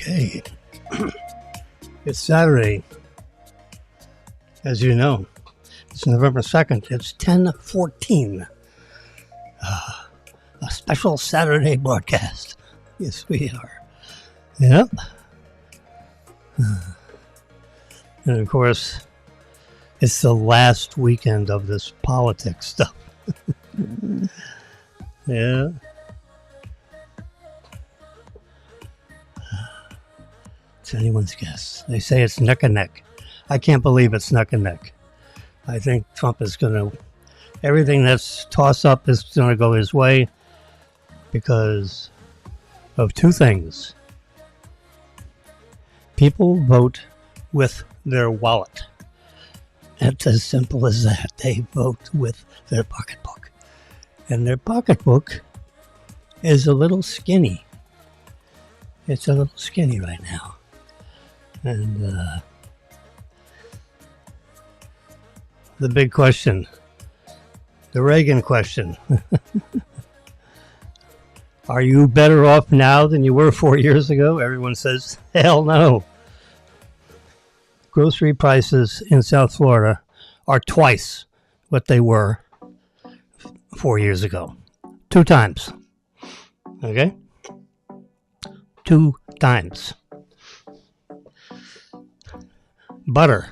Okay. It's Saturday. As you know, it's November 2nd. It's 10:14. A special Saturday broadcast. Yes, we are. Yep. And of course, it's the last weekend of this politics stuff. Yeah. It's anyone's guess. They say it's neck and neck. I can't believe it's neck and neck. I think Trump is going to, everything that's tossed up is going to go his way because of two things. People vote with their wallet. It's as simple as that. They vote with their pocketbook. And their pocketbook is a little skinny. It's a little skinny right now. And the big question, the Reagan question. Are you better off now than you were 4 years ago? Everyone says, hell no. Grocery prices in South Florida are twice what they were 4 years ago. 2 times. Okay? 2 times. Butter.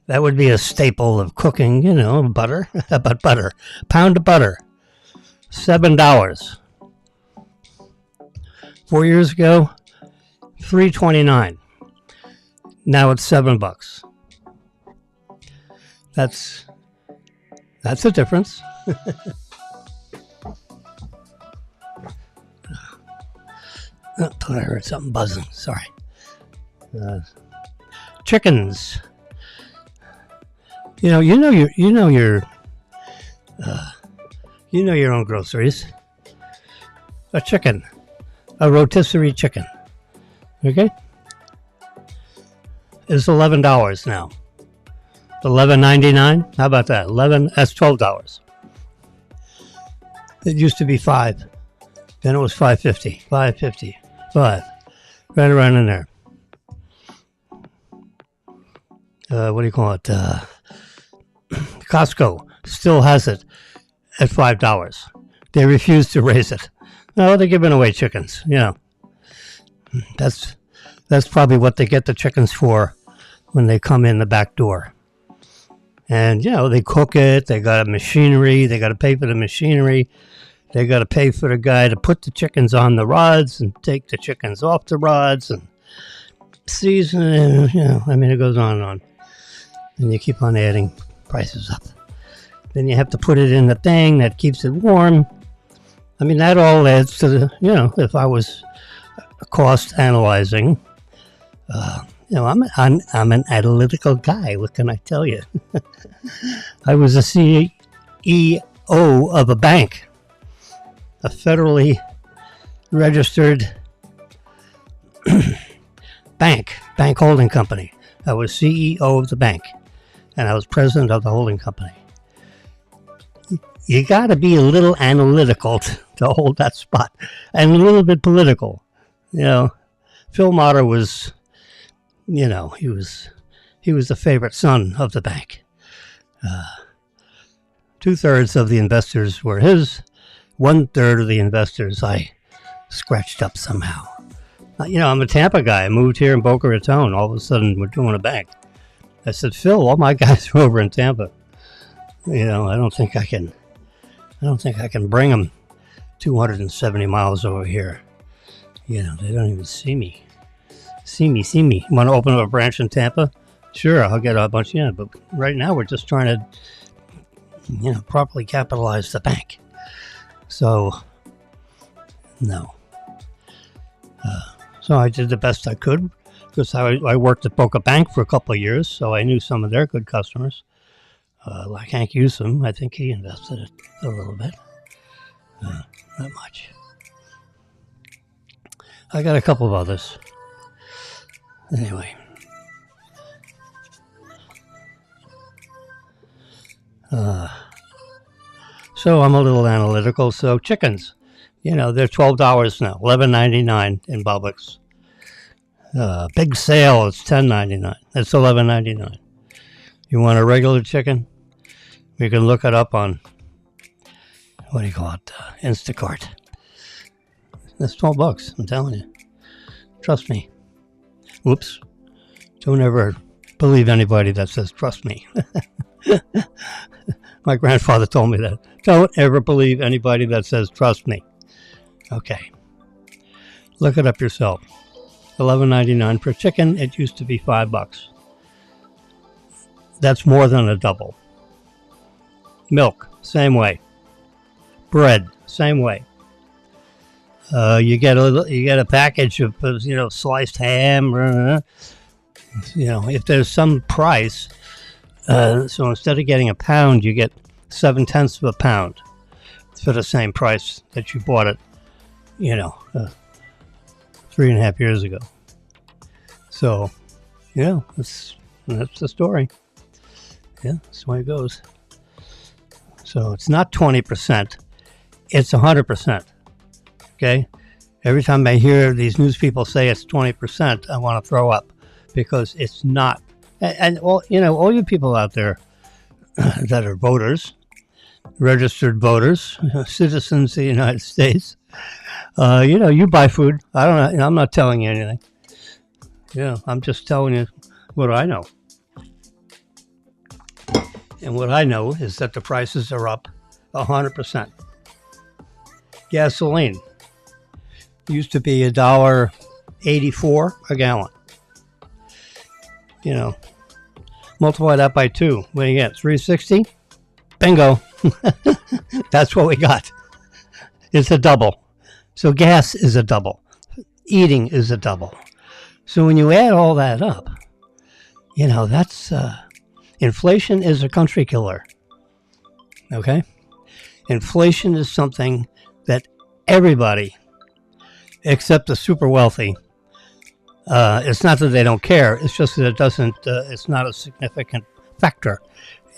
That would be a staple of cooking, you know, butter. But butter. Pound of butter. $7. 4 years ago, $3.29. Now it's $7. That's a difference. I heard something buzzing. Sorry. Chickens. You know your own groceries. A chicken, a rotisserie chicken. Okay, is $11 now. $11.99. How about that? That's $12. It used to be $5. Then it was $5.50. $5.50. $5. Right around in there. What do you call it? Costco still has it at $5. They refuse to raise it. No, they're giving away chickens. You know, that's probably what they get the chickens for when they come in the back door. And you know, they cook it. They got a machinery. They got to pay for the machinery. They got to pay for the guy to put the chickens on the rods and take the chickens off the rods and season it. You know, I mean, it goes on and on. And you keep on adding prices up. Then you have to put it in the thing that keeps it warm. I mean, that all adds to the, you know, if I was cost analyzing, you know, I'm an analytical guy. What can I tell you? I was a CEO of a bank, a federally registered bank holding company. I was CEO of the bank, and I was president of the holding company. You got to be a little analytical to hold that spot, and a little bit political. You know, Phil Motter was, you know, he was the favorite son of the bank. 2/3 of the investors were his. 1/3 of the investors I scratched up somehow. You know, I'm a Tampa guy. I moved here in Boca Raton. All of a sudden, we're doing a bank. I said, Phil, all my guys are over in Tampa. You know, I don't think I can bring them 270 miles over here. You know, they don't even see me. See me. Want to open up a branch in Tampa? Sure, I'll get a bunch. Yeah, but right now we're just trying to, you know, properly capitalize the bank. So, no. So I did the best I could because I worked at Boca Bank for a couple of years, so I knew some of their good customers. Like Hank Newsom, I think he invested a little bit. Not much. I got a couple of others. Anyway. So I'm a little analytical. So chickens, they're $12 now, $11.99 in Publix. Big sale, it's $10.99. It's $11.99. You want a regular chicken? You can look it up on, what do you call it, Instacart. That's $12, I'm telling you. Trust me. Whoops. Don't ever believe anybody that says, trust me. My grandfather told me that. Don't ever believe anybody that says, trust me. Okay. Look it up yourself. $11.99 per chicken. It used to be $5. That's more than a double. Milk, same way. Bread, same way. You get a package of sliced ham. If there's some price, so instead of getting a pound, you get 7/10 of a pound for the same price that you bought it. 3.5 years ago. So, that's the story. Yeah, that's the way it goes. So it's not 20%, it's 100%. Okay? Every time I hear these news people say it's 20%, I want to throw up because it's not. And all you people out there that are voters, registered voters, citizens of the United States, you buy food. I don't know. I'm not telling you anything. I'm just telling you what I know. And what I know is that the prices are up 100%. Gasoline used to be $1.84 a gallon. Multiply that by 2. What do you get? $3.60? Bingo. That's what we got. It's a double. So gas is a double. Eating is a double. So when you add all that up, that's inflation is a country killer. Okay? Inflation is something that everybody, except the super wealthy, it's not that they don't care, it's just that it's not a significant factor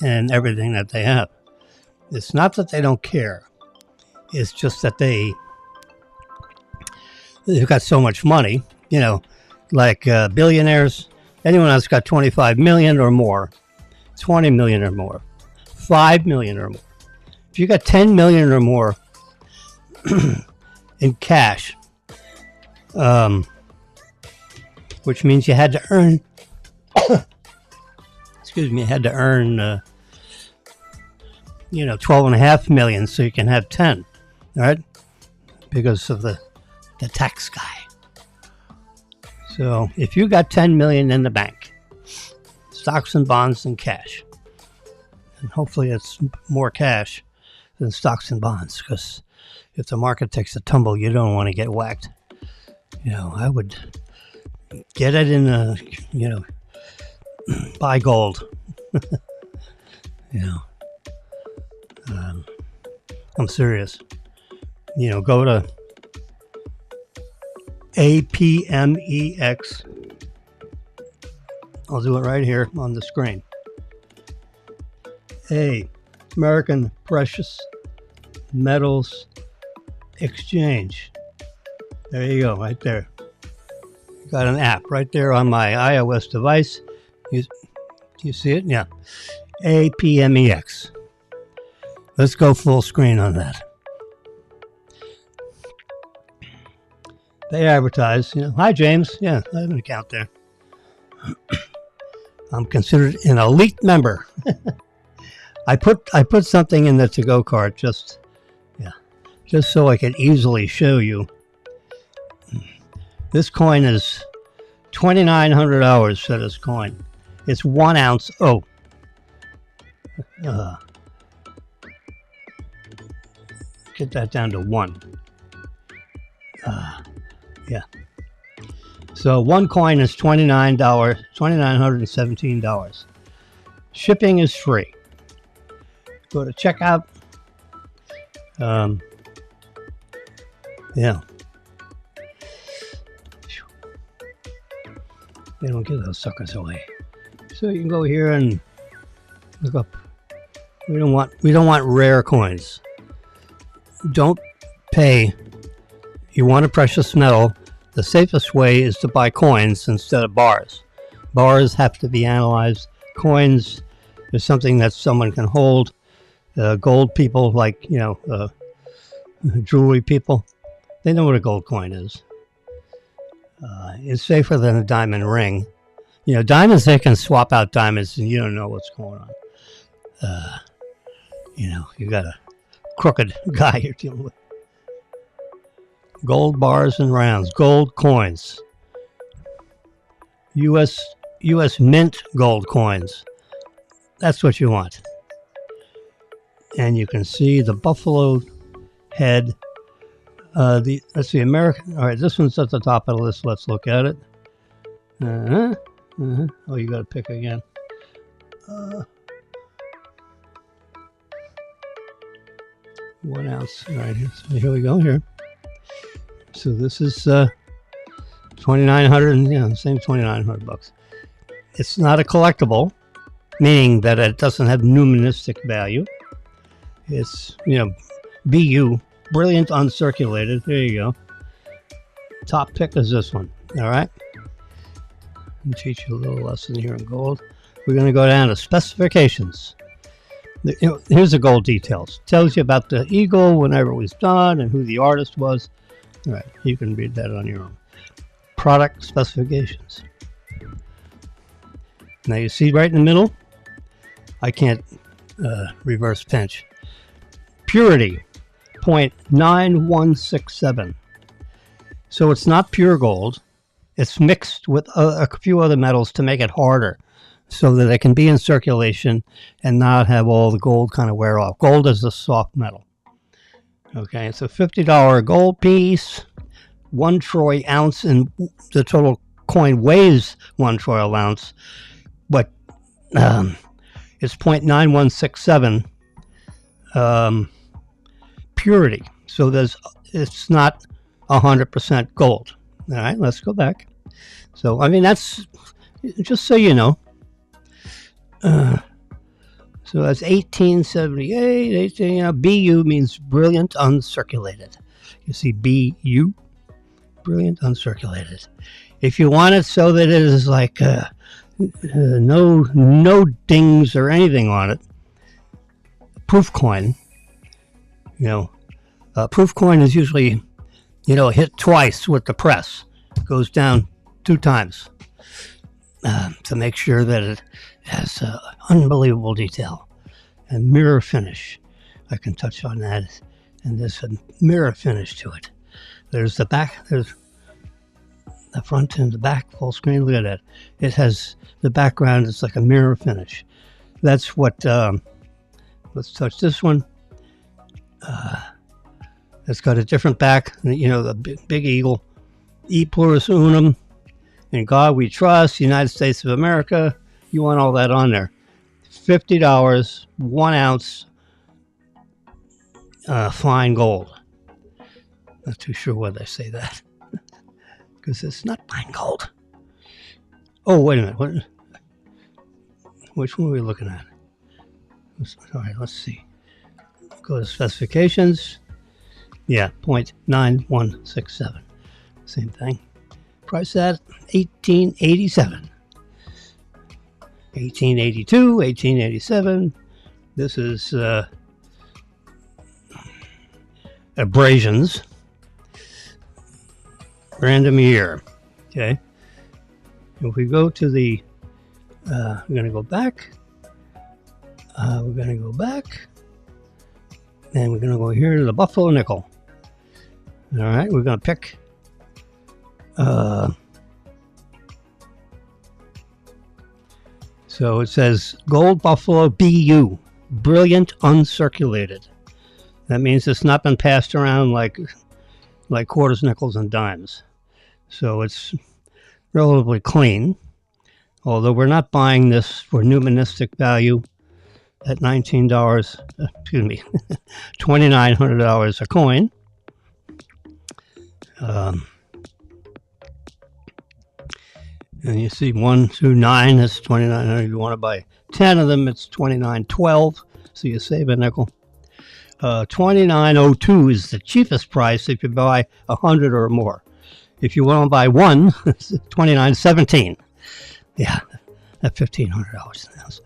in everything that they have. It's not that they don't care, it's just that they've got so much money, like billionaires, anyone that's got 25 million or more, 20 million or more, 5 million or more. If you got 10 million or more in cash, which means you had to earn, you had to earn, 12.5 million so you can have 10, all right? Because of the tax guy. So if you got 10 million in the bank, stocks and bonds and cash, and hopefully it's more cash than stocks and bonds, because if the market takes a tumble, you don't want to get whacked. I would get it in buy gold. I'm serious. Go to APMEX. I'll do it right here on the screen. American Precious Metals Exchange. There you go, right there. Got an app right there on my iOS device. Do you see it? Yeah. APMEX. Let's go full screen on that. They advertise, hi James. Yeah, I have an account there. I'm considered an elite member. I put something in the to-go cart just so I could easily show you. This coin is $2,900 for this coin. It's 1 ounce. Get that down to 1. Yeah. So one coin is $2,917. Shipping is free. Go to checkout. Yeah. They don't give those suckers away. So you can go here and look up. We don't want rare coins. don't pay. You want a precious metal, the safest way is to buy coins instead of bars. Bars have to be analyzed. Coins is something that someone can hold. Gold people, like, jewelry people, they know what a gold coin is. It's safer than a diamond ring. Diamonds, they can swap out diamonds and you don't know what's going on. You got a crooked guy you're dealing with. Gold bars and rounds, gold coins. U.S. Mint gold coins. That's what you want. And you can see the buffalo head. That's the American. All right, this one's at the top of the list. Let's look at it. Oh, you got to pick again. 1 ounce. All right, here we go. Here. So this is $2,900. Same $2,900. It's not a collectible, meaning that it doesn't have numismatic value. It's BU, brilliant uncirculated. There you go. Top pick is this one. All right. I'll teach you a little lesson here in gold. We're going to go down to specifications. Here's the gold details. Tells you about the eagle, whenever it was done, and who the artist was. All right, you can read that on your own. Product specifications. Now you see right in the middle, I can't reverse pinch. Purity, 0.9167. So it's not pure gold. It's mixed with a few other metals to make it harder so that it can be in circulation and not have all the gold kind of wear off. Gold is a soft metal. Okay, it's a $50 gold piece, 1 troy ounce, and the total coin weighs 1 troy ounce, but it's 0.9167 purity. So it's not 100% gold. All right, let's go back. So, that's just so you know. So that's 1878. BU means brilliant uncirculated. You see BU, brilliant uncirculated. If you want it so that it is like no dings or anything on it, proof coin. Proof coin is usually hit twice with the press. It goes down 2 times to make sure that it has unbelievable detail and mirror finish. I can touch on that, and there's a mirror finish to it. There's the back, there's the front and the back full screen. Look at that. It has the background. It's like a mirror finish. That's what. Let's touch this one. It's got a different back. The big eagle. E pluribus unum. In God we trust. United States of America. You want all that on there. $50, 1 ounce, fine gold. Not too sure why they say that, because it's not fine gold. Oh, wait a minute. Which one are we looking at? All right, let's see. Go to specifications. Yeah, 0.9167. Same thing. Price at $18.87. 1882, 1887. This is abrasions. Random year. Okay. If we go to the, we're going to go back. And we're going to go here to the Buffalo nickel. All right, we're going to pick so it says Gold Buffalo BU, brilliant uncirculated. That means it's not been passed around like quarters, nickels, and dimes. So it's relatively clean. Although we're not buying this for numismatic value at $2,900 a coin. And you see 1 through 9 is $2,900. You want to buy 10 of them, it's $2,912. So you save a nickel. $29.02 is the cheapest price if you buy 100 or more. If you want to buy one, it's $29.17. Yeah, that's $1,500 an ounce.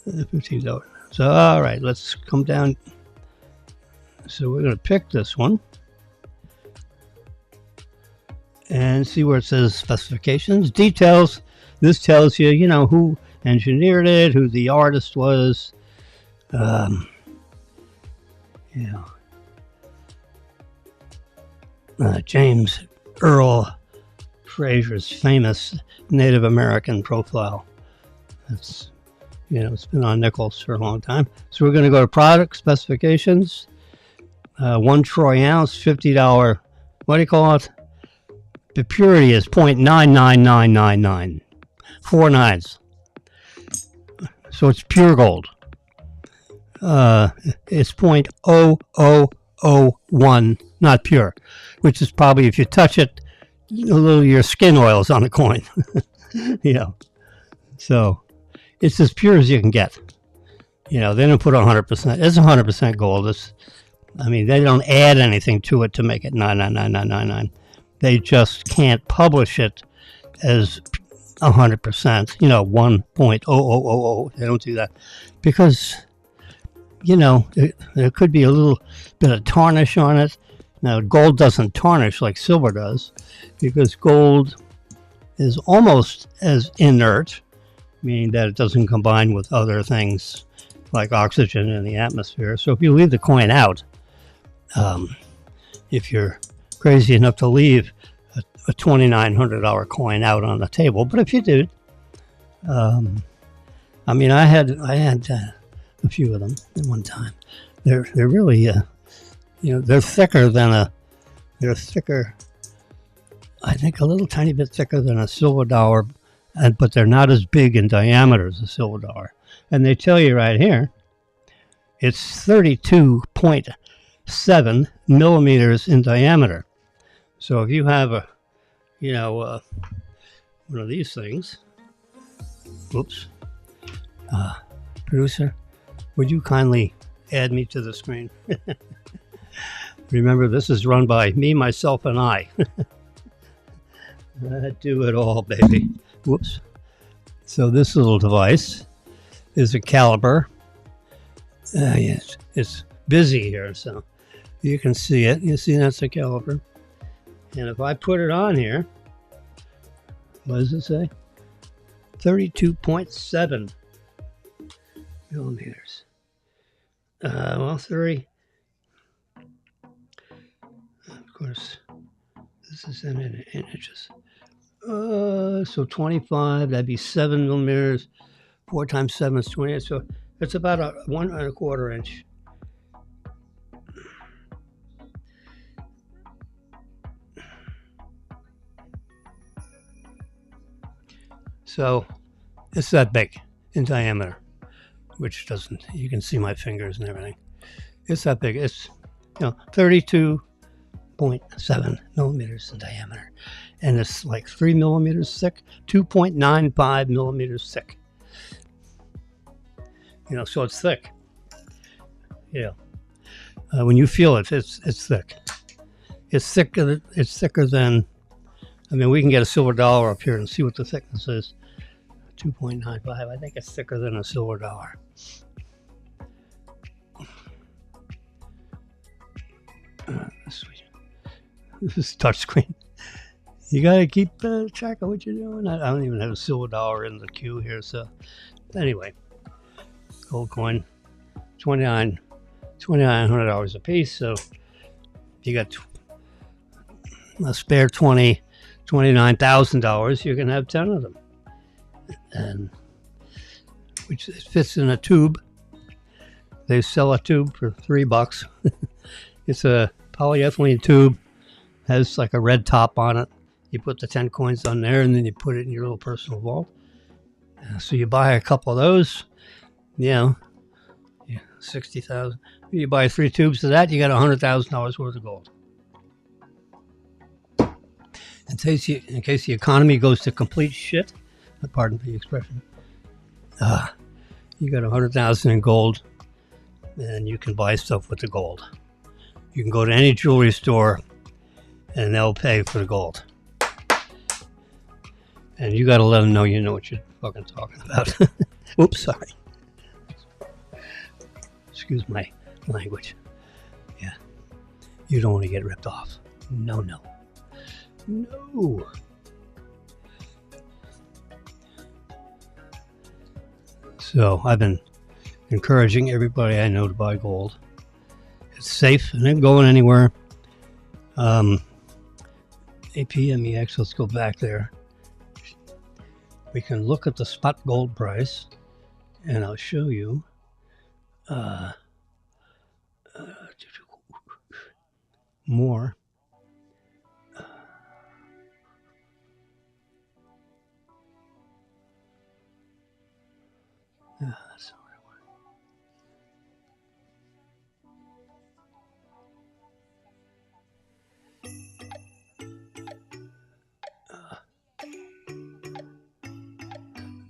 $15. So, all right, let's come down. So we're going to pick this one and see where it says specifications, details. This tells you, you know, who engineered it, who the artist was. James Earl Fraser's famous Native American profile. That's, you know, it's been on nickels for a long time. So we're going to go to product specifications. 1 troy ounce, $50. What do you call it? The purity is 0.99999. 4 nines. So it's pure gold. It's 0.0001, not pure, which is probably, if you touch it, a little of your skin oils on the coin. You know, so it's as pure as you can get. You know, they don't put 100%. It's 100% gold. I mean, they don't add anything to it to make it 99999. They just can't publish it as 100%. You know, 1.0000. They don't do that because, you know, there could be a little bit of tarnish on it. Now, gold doesn't tarnish like silver does because gold is almost as inert, meaning that it doesn't combine with other things like oxygen in the atmosphere. So if you leave the coin out, if you're crazy enough to leave a $2,900 coin out on the table, but if you did, I mean, I had a few of them at one time. They're really, you know, they're thicker, I think a little tiny bit thicker than a silver dollar, but they're not as big in diameter as a silver dollar. And they tell you right here, it's 32.7 millimeters in diameter. So if you have a, you know, one of these things, oops, producer, would you kindly add me to the screen? Remember, this is run by me, myself, and I. I do it all, baby. Whoops. So this little device is a caliper. Yes, it's busy here, so you can see it. You see that's a caliper. And if I put it on here, what does it say? 32.7 millimeters. Well, 30. Of course, this is in inches. So 25, that'd be 7 millimeters. 4 times 7 is 28. So it's about a 1 1/4 inch. So it's that big in diameter, which doesn't, you can see my fingers and everything. It's that big. It's, you know, 32.7 millimeters in diameter. And it's like 3 millimeters thick, 2.95 millimeters thick. You know, so it's thick. Yeah. When you feel it, it's thick. It's thicker than, I mean, we can get a silver dollar up here and see what the thickness is. 2.95. I think it's thicker than a silver dollar. This is touchscreen. You got to keep track of what you're doing. I don't even have a silver dollar in the queue here. So anyway, gold coin, $2,900 a piece. So you got a spare $29,000. You can have 10 of them, and which fits in a tube. They sell a tube for $3. It's a polyethylene tube, has like a red top on it. You put the 10 coins on there, and then you put it in your little personal vault. So you buy a couple of those, you know, 60,000. You buy 3 tubes of that, you got $100,000 worth of gold. In case the economy goes to complete shit, pardon the expression, you got $100,000 in gold. and you can buy stuff with the gold. You can go to any jewelry store and they'll pay for the gold. And you got to let them know you know what you're fucking talking about. Oops, sorry. Excuse my language. Yeah. You don't want to get ripped off. No. So I've been encouraging everybody I know to buy gold. It's safe and ain't going anywhere. APMEX, let's go back there. We can look at the spot gold price, and I'll show you. More. That's not what I want.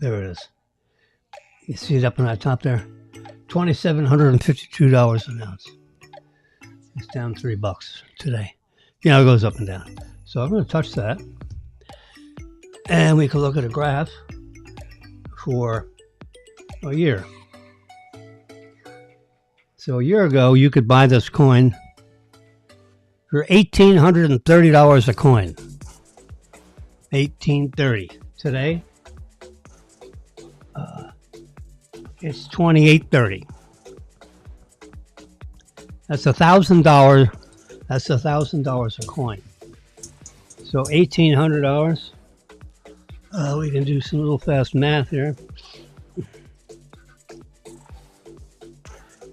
There it is. You see it up on that top there? $2,752 an ounce. It's down $3 today. You know, it goes up and down. So I'm going to touch that. And we can look at a graph for a year. So a year ago, you could buy this coin for $1,830 a coin. $1,830. Today, it's $2,830. That's $1,000. That's $1,000 a coin. So $1,800. We can do some little fast math here.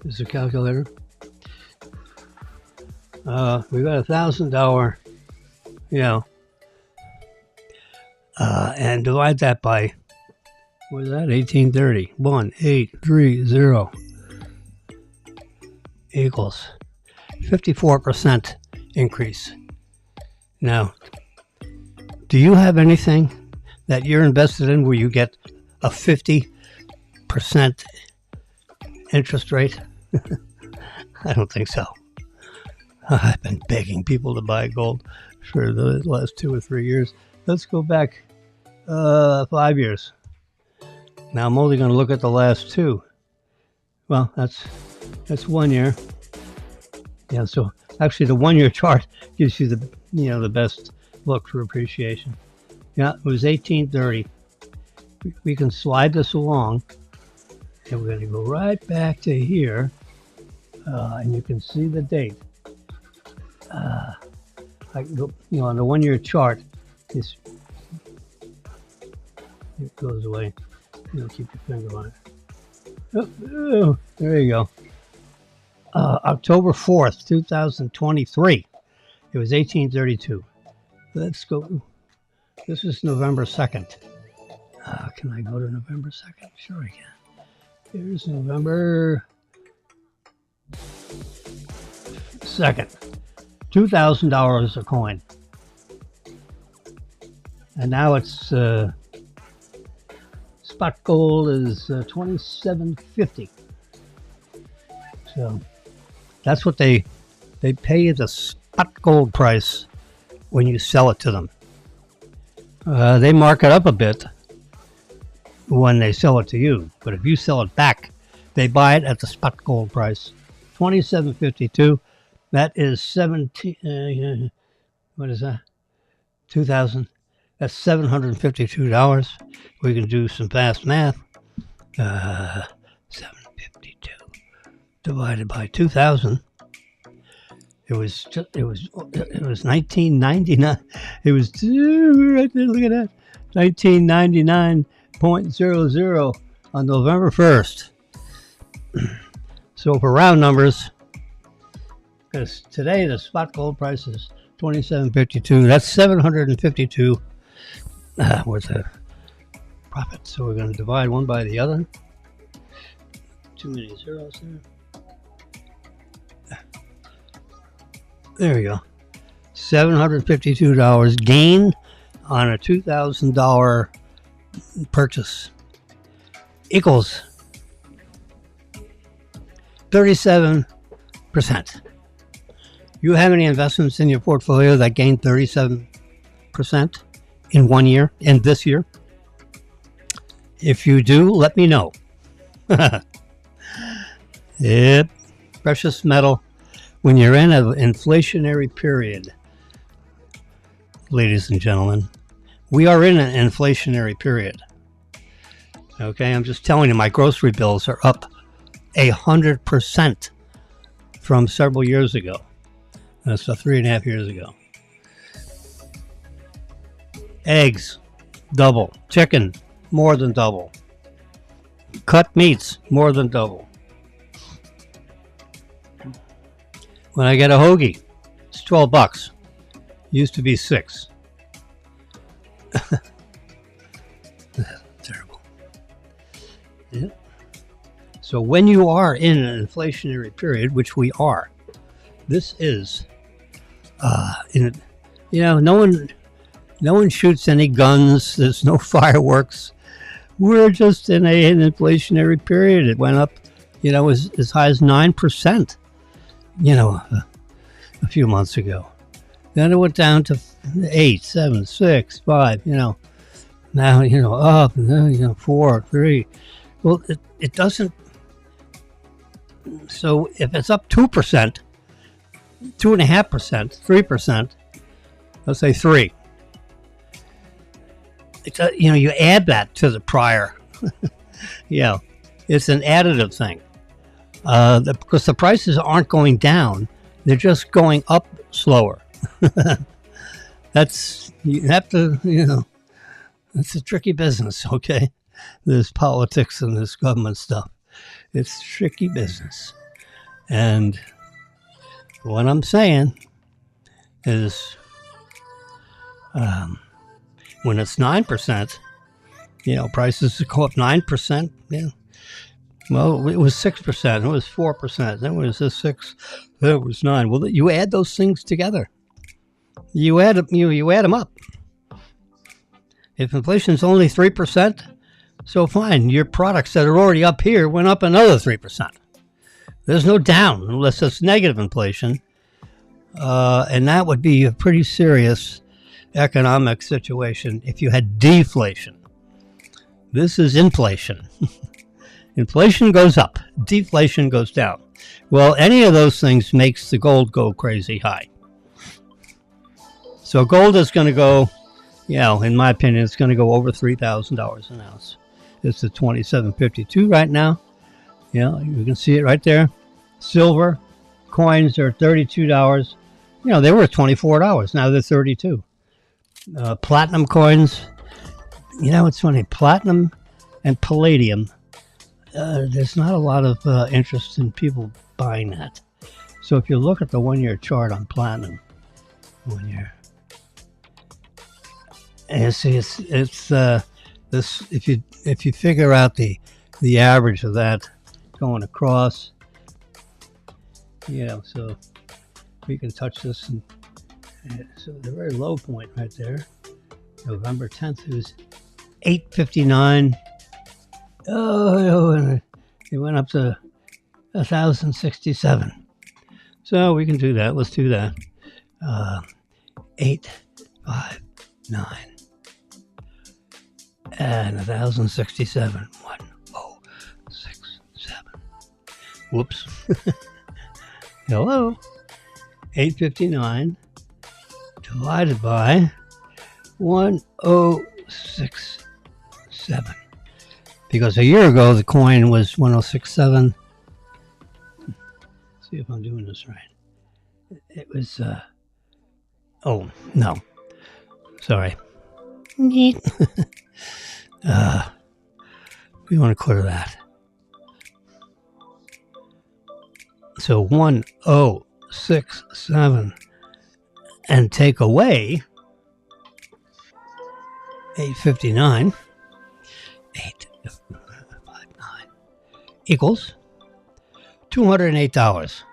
This is a calculator. We got $1,000. And divide that by, what is that? 1830. 1830 equals 54% increase. Now, do you have anything that you're invested in where you get a 50% interest rate? I don't think so. I've been begging people to buy gold for the last 2 or 3 years. Let's go back 5 years. Now I'm only going to look at the last 2. Well, that's 1 year. Yeah, so actually the 1 year chart gives you the best look for appreciation. Yeah, it was 1830. We can slide this along, and we're going to go right back to here, and you can see the date. I can go, on the 1 year chart, it goes away. Keep your finger on it. Oh, there you go. October 4th, 2023. It was 1832. Let's go. This is November 2nd. Can I go to November 2nd? Sure I can. Here's November 2nd. $2,000 a coin. And now it's spot gold is $2,750. So that's what they pay you, the spot gold price when you sell it to them. They mark it up a bit when they sell it to you, but if you sell it back, they buy it at the spot gold price, $2,752. That is 17. What is that? 2,000. That's $752. We can do some fast math. 752 divided by 2,000. It was 1999. It was right there. Look at that. 1999.00 on November 1st. So for round numbers, because today the spot gold price is $2,752. That's $752 worth of profit. So we're going to divide one by the other. Too many zeros there. There we go. $752 gain on a $2,000 purchase equals 37%. You have any investments in your portfolio that gained 37% in 1 year, in this year? If you do, let me know. Yep. Precious metal. When you're in an inflationary period, ladies and gentlemen, we are in an inflationary period. Okay, I'm just telling you, my grocery bills are up 100% from several years ago. That's 3.5 years ago. Eggs, double. Chicken, more than double. Cut meats, more than double. When I get a hoagie, it's $12. Used to be $6. Terrible. Yeah. So when you are in an inflationary period, which we are, this is, no one shoots any guns. There's no fireworks. We're just in an inflationary period. It went up, as high as 9%, a few months ago. Then it went down to 8, 7, 6, 5, now, up, and then, 4, 3. Well, it doesn't. So if it's up 2%, 2.5%, 3%, let's say 3. It's you add that to the prior. It's an additive thing. Because the prices aren't going down, they're just going up slower. You have to, it's a tricky business, okay? This politics and this government stuff. It's tricky business. And what I'm saying is, when it's 9%, prices go up 9%. Yeah. Well, it was 6%. It was 4%. Then it was a 6. Then it was 9. Well, you add those things together. You add them up. If inflation's only 3%, so fine. Your products that are already up here went up another 3%. There's no down unless it's negative inflation, and that would be a pretty serious economic situation if you had deflation. This is inflation. Inflation goes up, deflation goes down. Well, any of those things makes the gold go crazy high. So gold is going to go, in my opinion, it's going to go over $3,000 an ounce. It's at $2,752 right now. You can see it right there. Silver coins are $32. They were $24. Now they're $32. Platinum coins, it's funny. Platinum and palladium, there's not a lot of interest in people buying that. So if you look at the 1-year chart on platinum, 1 year, and you see it's this. If you figure out the average of that going across, so we can touch this, and so the very low point right there, November 10th, it was 859. And it went up to 1,067. So we can do that. Let's do that. 859 and 1,067. 1,067. Whoops. Hello. 859 divided by 1,067. Because a year ago the coin was 1,067. See if I'm doing this right. It was oh no, sorry. We want to clear that. So 1,067 and take away 859. 859 equals $208.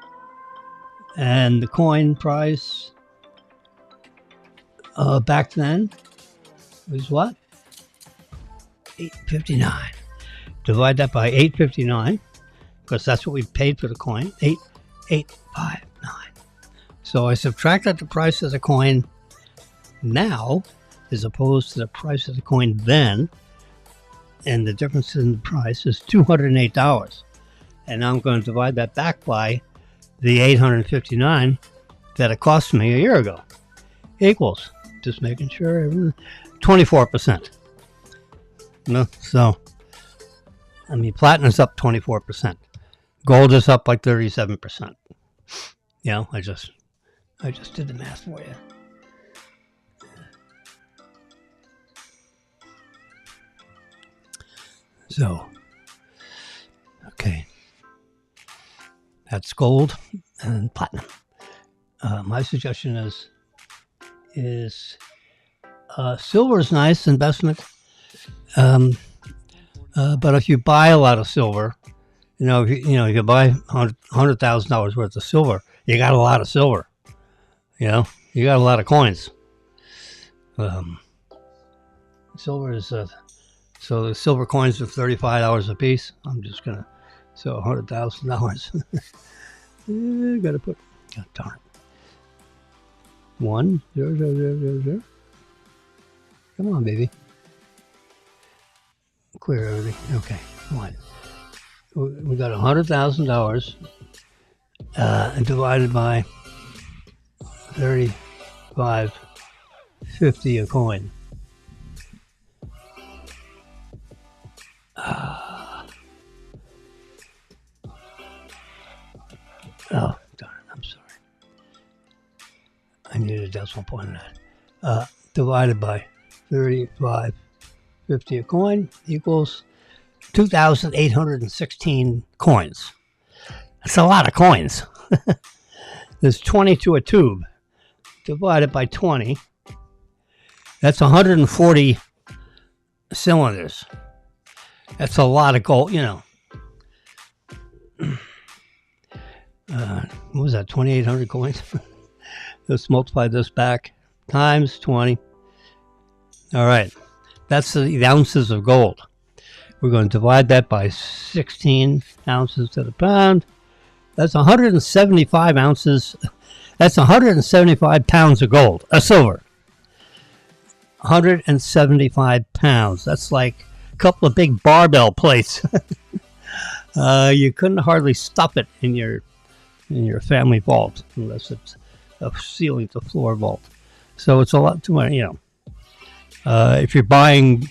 And the coin price back then was what? 859. Divide that by 859. because that's what we paid for the coin. 8859. So I subtracted the price of the coin now as opposed to the price of the coin then, and the difference in the price is $208. And now I'm going to divide that back by the $859 that it cost me a year ago. Equals, just making sure, 24%. No, so I mean, platinum's up 24%. Gold is up like 37%. You know, I just did the math for you. So, okay, that's gold and platinum. My suggestion is silver is nice investment, but if you buy a lot of silver, if you buy $100,000 worth of silver, you got a lot of silver. You got a lot of coins. Silver is so the silver coins are $35 a piece. I'm just gonna $100,000. Gotta put. God darn. 1 0 0 0 0 0. Come on, baby. Clear everything. Okay, one. We got $100,000 divided by 35.50 a coin. Oh, darn it, I'm sorry. I need a decimal point on that. Divided by 35.50 a coin equals 2,816 coins. That's a lot of coins. There's 20 to a tube. Divided by 20. That's 140 cylinders. That's a lot of gold, what was that, 2,800 coins? Let's multiply this back times 20. All right, that's the ounces of gold. We're going to divide that by 16 ounces to the pound. That's 175 ounces. That's 175 pounds of gold, silver. 175 pounds. That's like a couple of big barbell plates. You couldn't hardly stuff it in your family vault unless it's a ceiling to floor vault. So it's a lot too much, if you're buying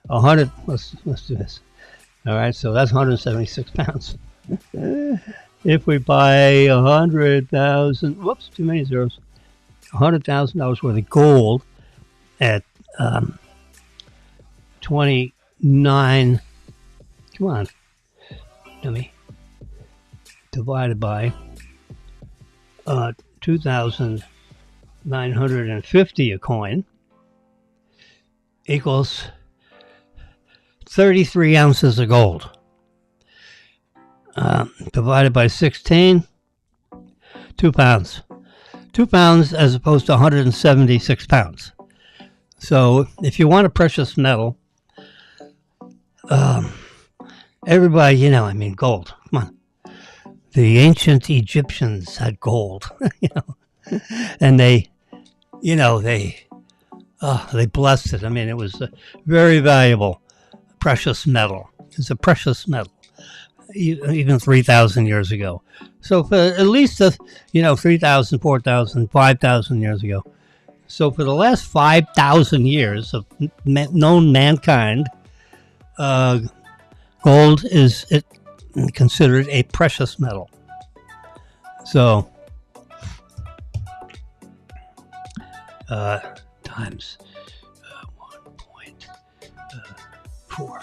100, let's do this. All right, so that's 176 pounds. If we buy 100,000, whoops, too many zeros. $100,000 worth of gold at 29. Come on, dummy. Divided by 2,950 a coin equals 33 ounces of gold. Divided by 16, 2 pounds. 2 pounds as opposed to 176 pounds. So if you want a precious metal, everybody, gold. Come on. The ancient Egyptians had gold, and they blessed it. I mean, it was a very valuable, precious metal. It's a precious metal, even 3,000 years ago. So for at least, 3,000, 4,000, 5,000 years ago. So for the last 5,000 years of known mankind, gold is considered a precious metal. So times 1.4.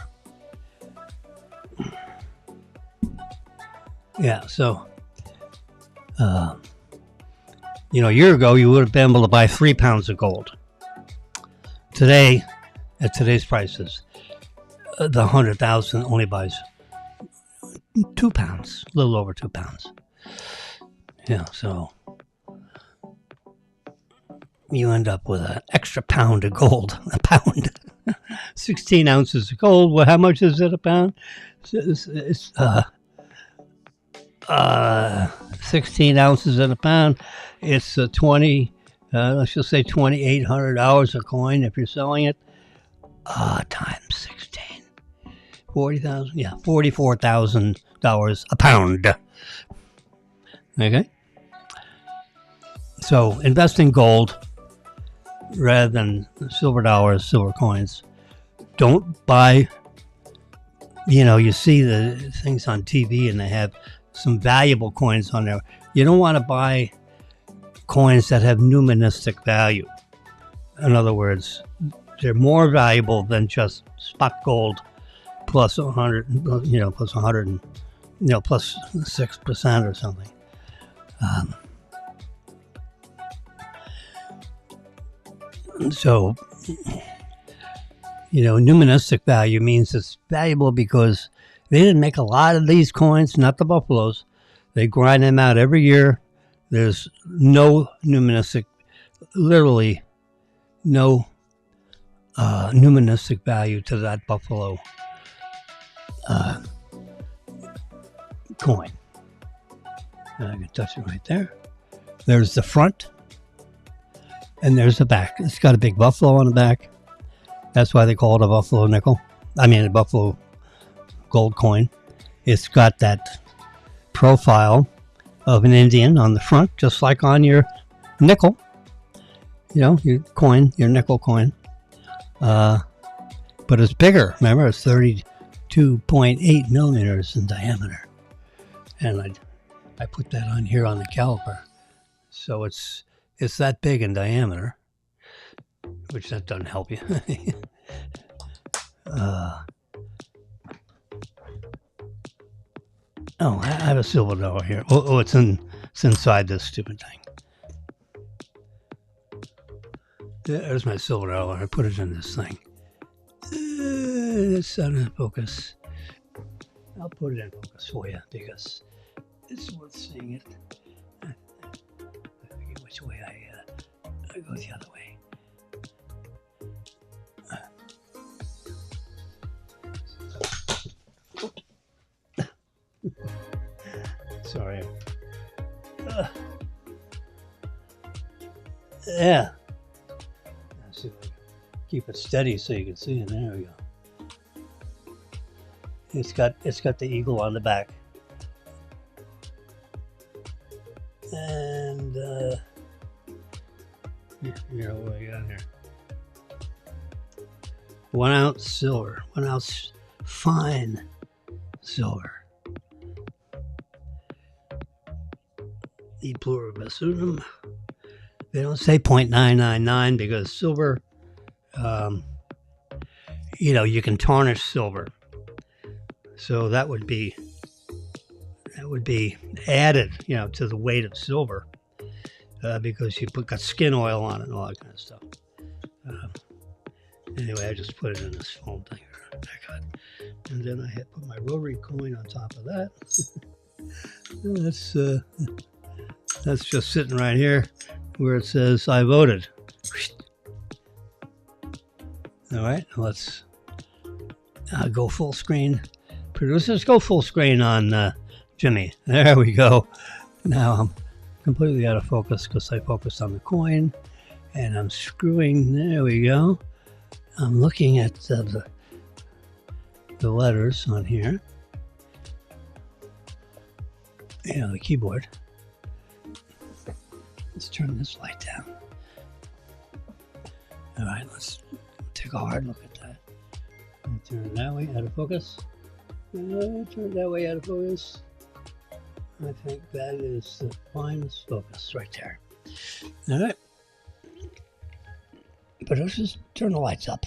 Yeah, so a year ago you would have been able to buy 3 pounds of gold. Today, at today's prices, the 100,000 only buys 2 pounds, a little over 2 pounds. Yeah, so you end up with an extra pound of gold. A pound. 16 ounces of gold. Well, how much is it a pound? It's 16 ounces in a pound. It's 20. Let's just say $2,800 a coin if you're selling it. Times 16. 40,000. Yeah, $44,000 a pound. Okay. So invest in gold rather than silver dollars, silver coins. Don't buy. You see the things on TV and they have some valuable coins on there. You don't want to buy coins that have numismatic value. In other words, they're more valuable than just spot gold plus 100, plus 100, plus 6% or something. So, numismatic value means it's valuable because they didn't make a lot of these coins, not the buffaloes. They grind them out every year. There's no numismatic, literally no numismatic value to that buffalo coin. And I can touch it right there. There's the front, and there's the back. It's got a big buffalo on the back. That's why they call it a buffalo nickel. I mean, a buffalo gold coin. It's got that profile of an Indian on the front, just like on your nickel. Your coin, your nickel coin. But it's bigger. Remember, it's 32.8 millimeters in diameter. And I put that on here on the caliper. So it's that big in diameter, which that doesn't help you. I have a silver dollar here. It's inside this stupid thing. There's my silver dollar. I put it in this thing. It's out of focus. I'll put it in focus for you because it's worth seeing it. I forget which way I go the other way. Sorry. Yeah. Let's see if I can keep it steady so you can see it. There we go. It's got the eagle on the back. And here what we got here. 1 ounce silver, 1 ounce fine silver. E pluribus. They don't say 0.999 because silver, you can tarnish silver. So that would be added, to the weight of silver because you got skin oil on it and all that kind of stuff. Anyway, I just put it in this foam thing. And then I put my rotary coin on top of that. That's just sitting right here where it says I voted. All right, let's go full screen. Producers, go full screen on Jimmy. There we go. Now I'm completely out of focus because I focused on the coin and I'm screwing. There we go. I'm looking at the letters on here. The keyboard. Let's turn this light down. All right, let's take a hard look at that. Turn it that way, out of focus. Turn it that way, out of focus. I think that is the finest focus right there. All right. But let's just turn the lights up.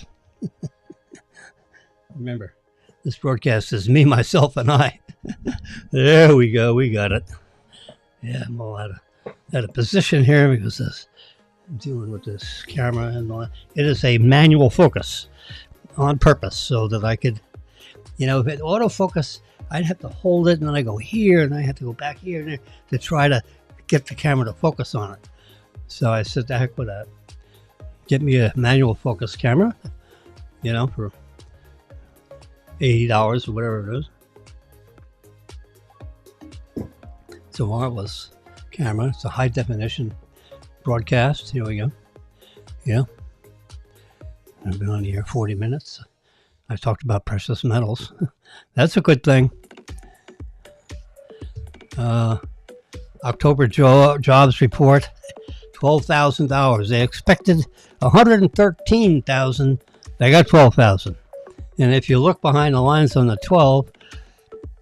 Remember, this broadcast is me, myself, and I. There we go. We got it. Yeah, I'm all out of position here because I'm dealing with this camera and all that. It is a manual focus on purpose so that I could, if it autofocus, I'd have to hold it and then I go here and I have to go back here and there to try to get the camera to focus on it. So I said, the heck with that. Get me a manual focus camera, for $80 or whatever it is. It's a wireless camera. It's a high definition broadcast. Here we go. Yeah. I've been on the air 40 minutes. I talked about precious metals. That's a good thing. October jobs report, $12,000. They expected 113,000. They got 12,000. And if you look behind the lines on the 12,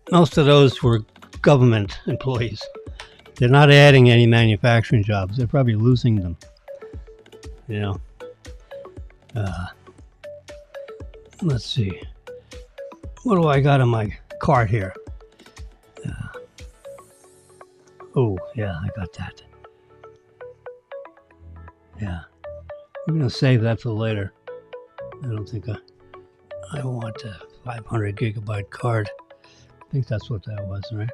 most of those were government employees. They're not adding any manufacturing jobs. They're probably losing them. You know. Let's see. What do I got on my card here? Oh, yeah, I got that. Yeah. I'm going to save that for later. I don't think I want a 500 gigabyte card. I think that's what that was, right?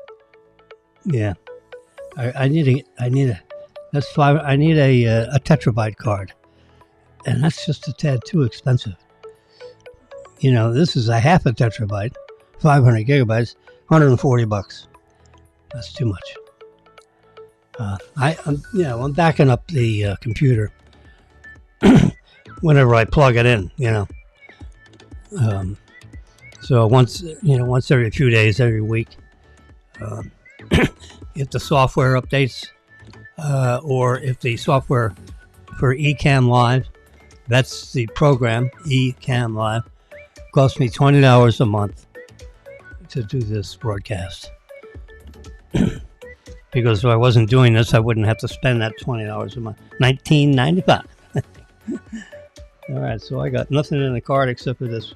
Yeah. I need a tetrabyte card. And that's just a tad too expensive. You know, this is a half a tetrabyte, 500 gigabytes, $140. That's too much. I'm backing up the computer whenever I plug it in, you know. So once every few days, every week, if the software updates, or if the software for Ecamm Live, that's the program, Ecamm Live, costs me $20 a month to do this broadcast. Because if I wasn't doing this, I wouldn't have to spend that $20 a month. $19.95. All right, so I got nothing in the card except for this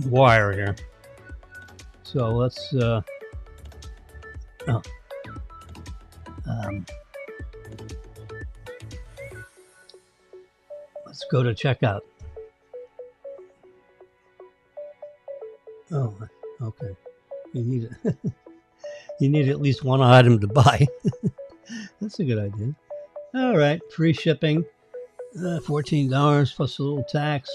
wire here. So let's let's go to checkout. Oh, okay. You need it. You need at least one item to buy. That's a good idea. All right, free shipping, $14 plus a little tax.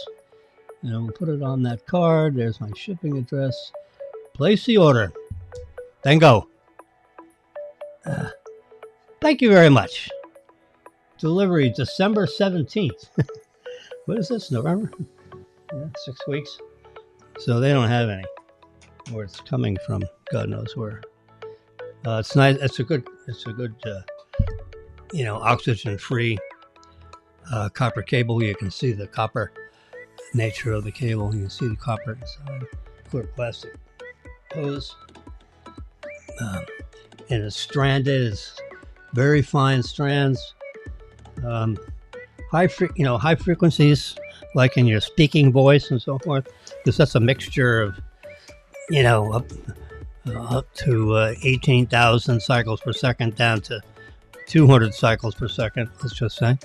And we'll put it on that card. There's my shipping address. Place the order. Then go. Thank you very much. Delivery December 17th. What is this, November? Yeah, 6 weeks. So they don't have any. Where it's coming from, God knows where. It's nice. It's a good, oxygen-free copper cable. You can see the copper nature of the cable. You can see the copper inside. Clear plastic hose, and it's stranded. It's very fine strands. High frequencies, like in your speaking voice and so forth, because that's a mixture of, up to 18,000 cycles per second down to 200 cycles per second, let's just say,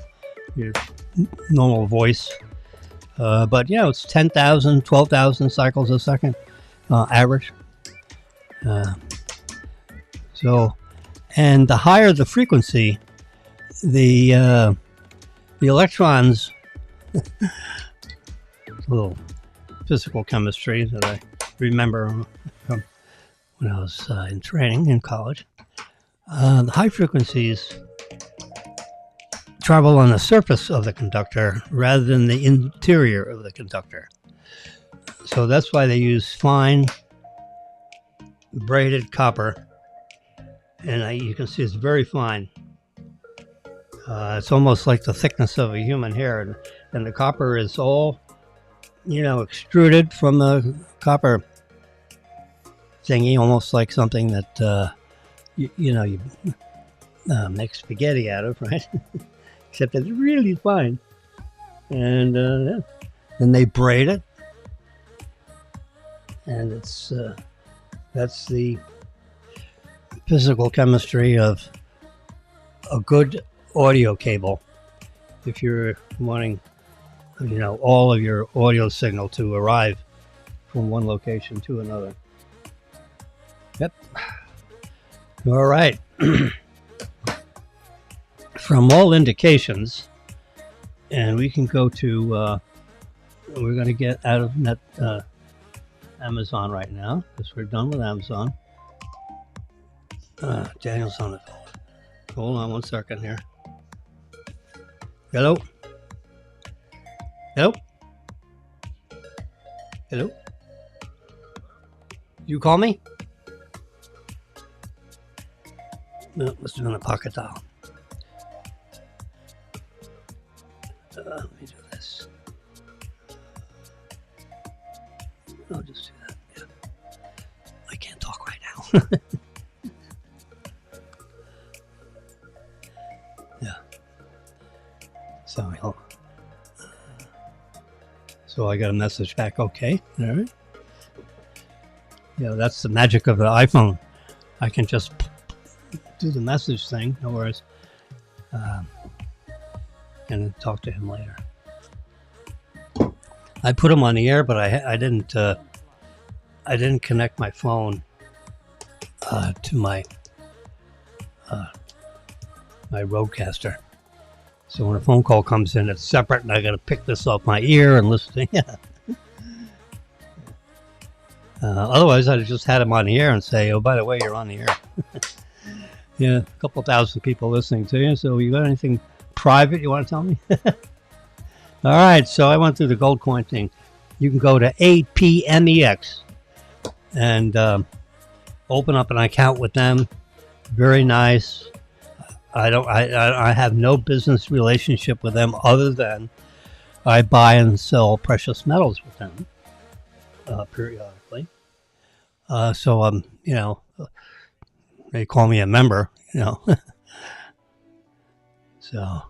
your normal voice. But, it's 10,000, 12,000 cycles a second average. And the higher the frequency, the electrons, a little physical chemistry that I remember from when I was in training in college. The high frequencies travel on the surface of the conductor rather than the interior of the conductor. So that's why they use fine braided copper, and you can see it's very fine. It's almost like the thickness of a human hair, and the copper is all, extruded from the copper thingy, almost like something that you make spaghetti out of, right? Except it's really fine. And then they braid it, and that's the physical chemistry of a good audio cable. If you're wanting, all of your audio signal to arrive from one location to another. Yep. All right. From all indications, and we can go to, we're going to get out of Amazon right now, because we're done with Amazon. Daniel's on the phone. Hold on 1 second here. Hello? Hello? Hello? You call me? No, must have been a pocket dial. Let me do this. I'll just do that. Yeah. I can't talk right now. Yeah. So I got a message back. Okay. All right. Yeah, that's the magic of the iPhone. I can just do the message thing, no worries, and then talk to him later. I put him on the air, but I didn't connect my phone to my Rodecaster. So when a phone call comes in, it's separate, and I got to pick this off my ear and listen. Yeah. Otherwise, I'd have just had him on the air and say, "Oh, by the way, you're on the air." Yeah, a couple thousand people listening to you. So you got anything private you want to tell me? All right. So I went through the gold coin thing. You can go to APMEX and open up an account with them. Very nice. I have no business relationship with them other than I buy and sell precious metals with them periodically. So they call me a member, So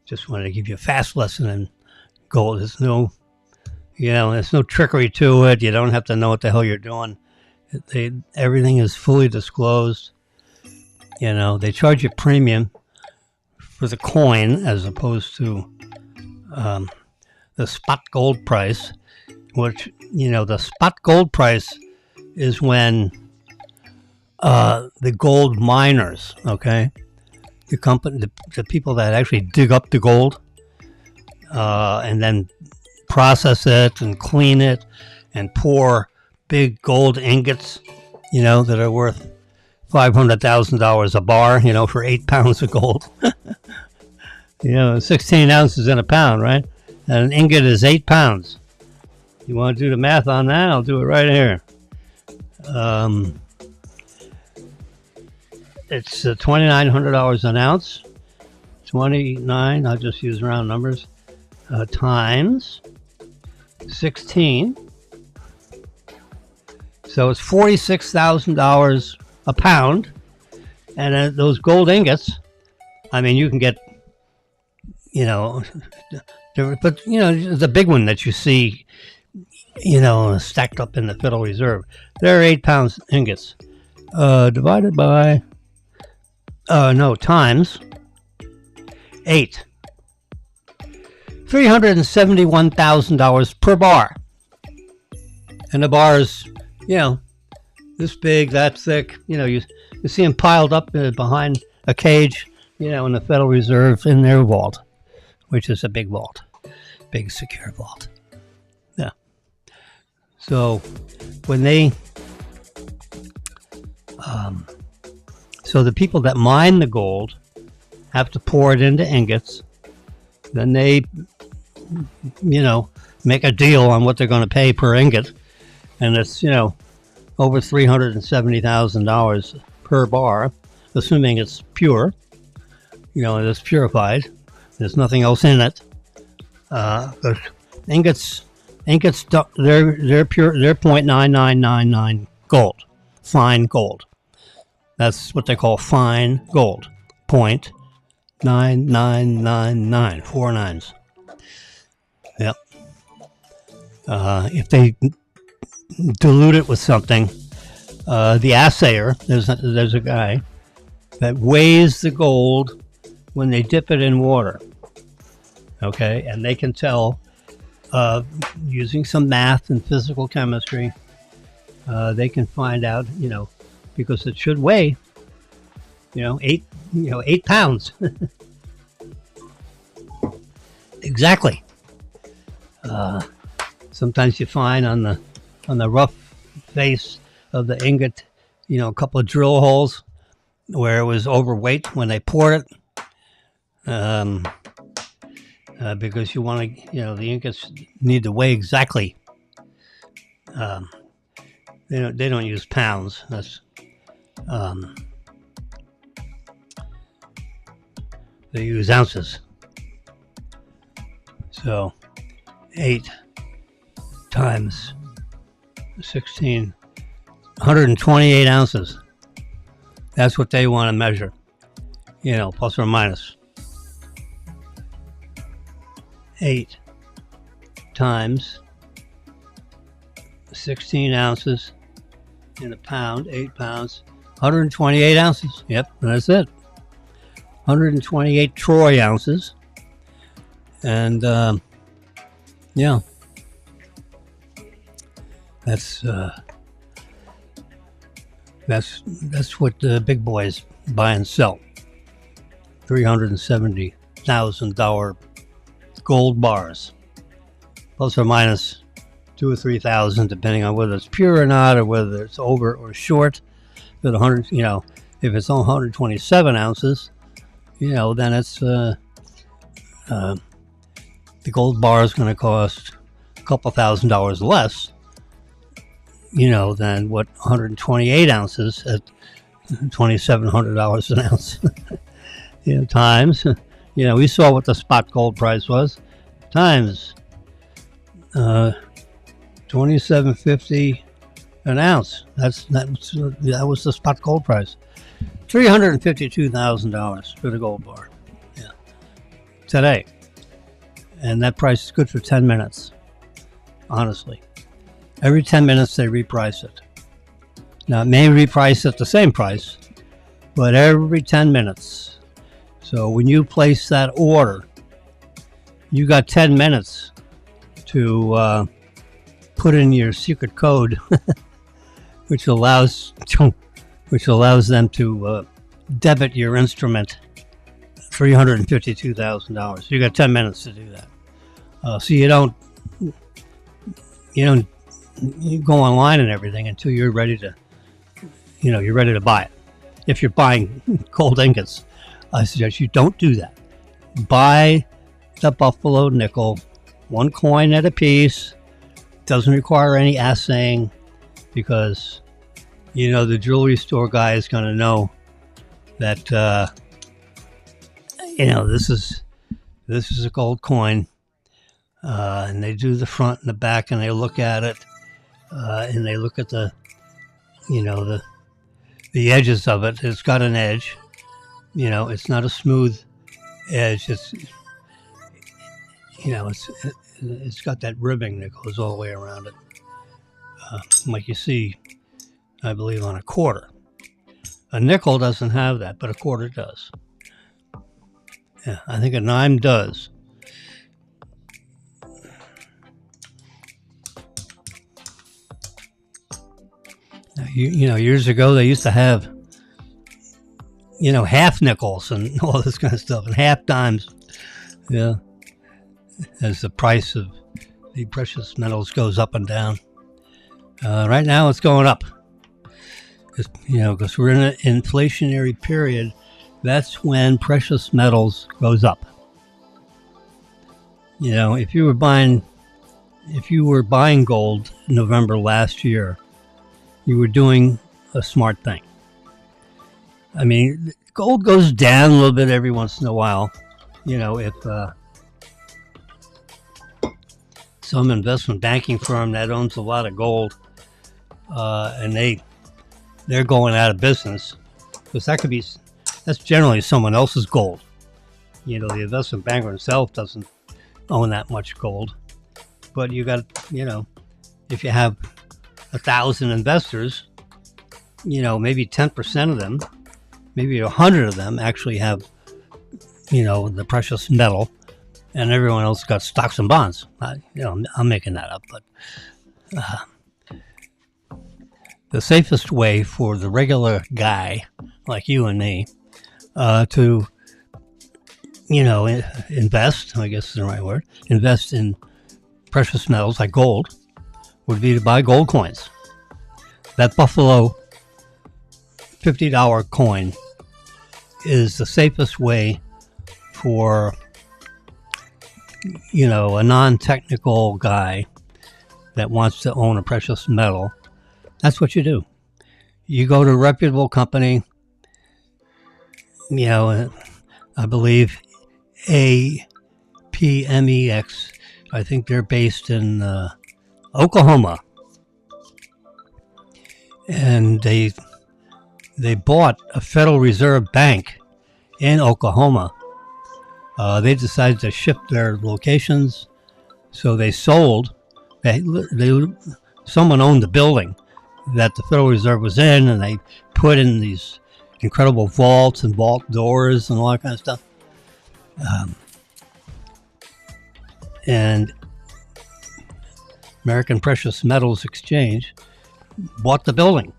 just wanted to give you a fast lesson in gold. There's no trickery to it. You don't have to know what the hell you're doing. Everything is fully disclosed. They charge you premium for the coin as opposed to the spot gold price, which, the spot gold price is when the gold miners, okay, the people that actually dig up the gold and then process it and clean it and pour big gold ingots, that are worth $500,000 a bar, for 8 pounds of gold. 16 ounces in a pound, right? And an ingot is 8 pounds. You want to do the math on that? I'll do it right here. It's $2,900 an ounce. 29, I'll just use round numbers, times 16. So it's $46,000 a pound. And those gold ingots, you can get, but, the big one that you see, stacked up in the Federal Reserve, they're 8 pounds ingots. Divided by, times 8. $371,000 per bar. And the bar is, this big, that thick. You see them piled up behind a cage, in the Federal Reserve in their vault, which is a big vault, big secure vault. Yeah. So when so the people that mine the gold have to pour it into ingots. Then they, make a deal on what they're going to pay per ingot. And it's, over $370,000 per bar, assuming it's pure, it's purified. There's nothing else in it. The ingots, they're pure, they're 0.9999 gold, fine gold. That's what they call fine gold, 0.9999, 4 nines. Yep. If they dilute it with something, the assayer, there's a guy that weighs the gold when they dip it in water. Okay, and they can tell using some math and physical chemistry. They can find out, because it should weigh, 8 pounds. Exactly. Sometimes you find on the rough face of the ingot, a couple of drill holes where it was overweight when they poured it. Because you want to, the ingots need to weigh exactly. They don't use pounds. That's they use ounces. So 8 times 16, 128 ounces. That's what they want to measure, plus or minus. 8 times 16 ounces in a pound, 8 pounds, 128 ounces. Yep, that's it. 128 troy ounces. And, yeah. That's what the big boys buy and sell. $370,000 gold bars, plus or minus 2,000 or 3,000, depending on whether it's pure or not, or whether it's over or short. But 100, if it's on 127 ounces, then it's the gold bar is going to cost a couple $1,000s less, than what 128 ounces at $2,700 an ounce. Times, we saw what the spot gold price was, times $27.50 an ounce. That was the spot gold price. $352,000 for the gold bar. Yeah, today, and that price is good for 10 minutes. Honestly, every 10 minutes they reprice it. Now it may reprice at the same price, but every 10 minutes. So when you place that order, you got 10 minutes to put in your secret code, which allows them to debit your instrument $352,000. You got 10 minutes to do that. So you don't go online and everything until you're ready to, you're ready to buy it. If you're buying gold ingots, I suggest you don't do that. Buy the buffalo nickel, 1 coin at a piece. Doesn't require any assaying, because the jewelry store guy is going to know that this is a gold coin, and they do the front and the back, and they look at it, and they look at the edges of it. It's got an edge. It's not a smooth edge. It's got that ribbing that goes all the way around it, like you see, I believe, on a quarter. A nickel doesn't have that, but a quarter does. Yeah, I think a dime does. Now, years ago they used to have, half nickels and all this kind of stuff, and half dimes. Yeah, as the price of the precious metals goes up and down. Right now it's going up. Because we're in an inflationary period. That's when precious metals goes up. If you were buying gold in November last year, you were doing a smart thing. I mean, gold goes down a little bit every once in a while. If some investment banking firm that owns a lot of gold, and they're going out of business, because that's generally someone else's gold. The investment banker himself doesn't own that much gold, but you got, if you have 1,000 investors, maybe 10% of them, maybe 100 of them actually have, the precious metal, and everyone else got stocks and bonds. I'm making that up, but the safest way for the regular guy like you and me to, invest, I guess is the right word, invest in precious metals like gold, would be to buy gold coins. That buffalo $50 coin is the safest way for, a non-technical guy that wants to own a precious metal. That's what you do. You go to a reputable company, I believe APMEX. I think they're based in Oklahoma. And they bought a Federal Reserve Bank in Oklahoma. They decided to shift their locations, so they sold. Someone owned the building that the Federal Reserve was in, and they put in these incredible vaults and vault doors and all that kind of stuff. And American Precious Metals Exchange bought the building.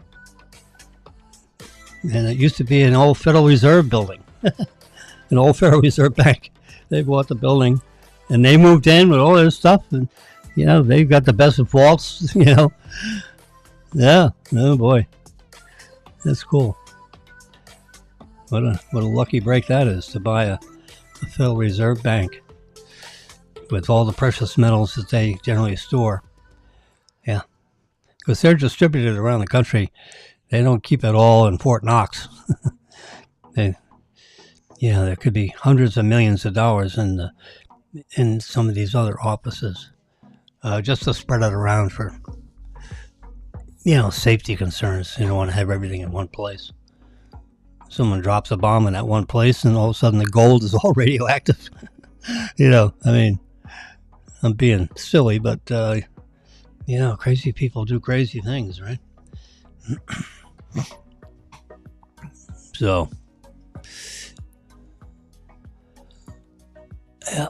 And it used to be an old Federal Reserve building, an old Federal Reserve Bank. They bought the building, and they moved in with all their stuff, and they've got the best of vaults. Yeah, oh boy, that's cool. What a lucky break that is, to buy a Federal Reserve Bank with all the precious metals that they generally store. Yeah, because they're distributed around the country. They don't keep it all in Fort Knox. There could be hundreds of millions of dollars in some of these other offices, just to spread it around for, safety concerns. You don't want to have everything in one place. Someone drops a bomb in that one place, and all of a sudden the gold is all radioactive. I'm being silly, but crazy people do crazy things, right? So, yeah.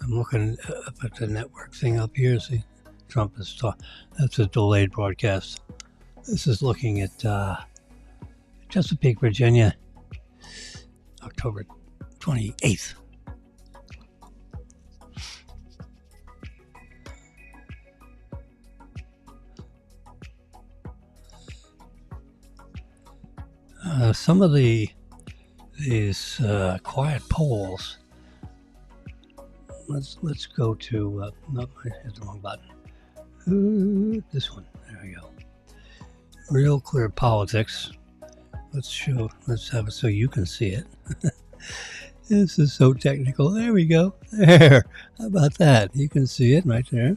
I'm looking up at the network thing up here. See, Trump is talking. That's a delayed broadcast. This is looking at Chesapeake, Virginia, October 28th. Some of these quiet polls. Let's go to. Nope, I hit the wrong button. This one. There we go. Real Clear Politics. Let's have it so you can see it. This is so technical. There we go. There. How about that? You can see it right there.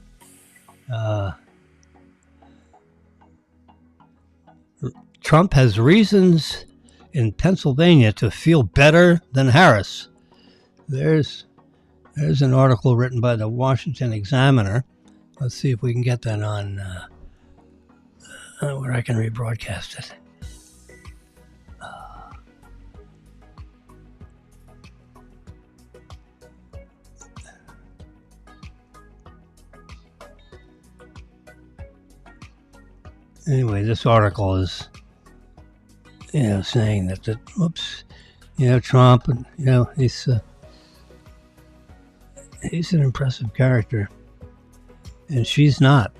Trump has reasons in Pennsylvania to feel better than Harris. There's an article written by the Washington Examiner. Let's see if we can get that on where I can rebroadcast it. Anyway, this article is, saying that Trump, he's an impressive character, and she's not.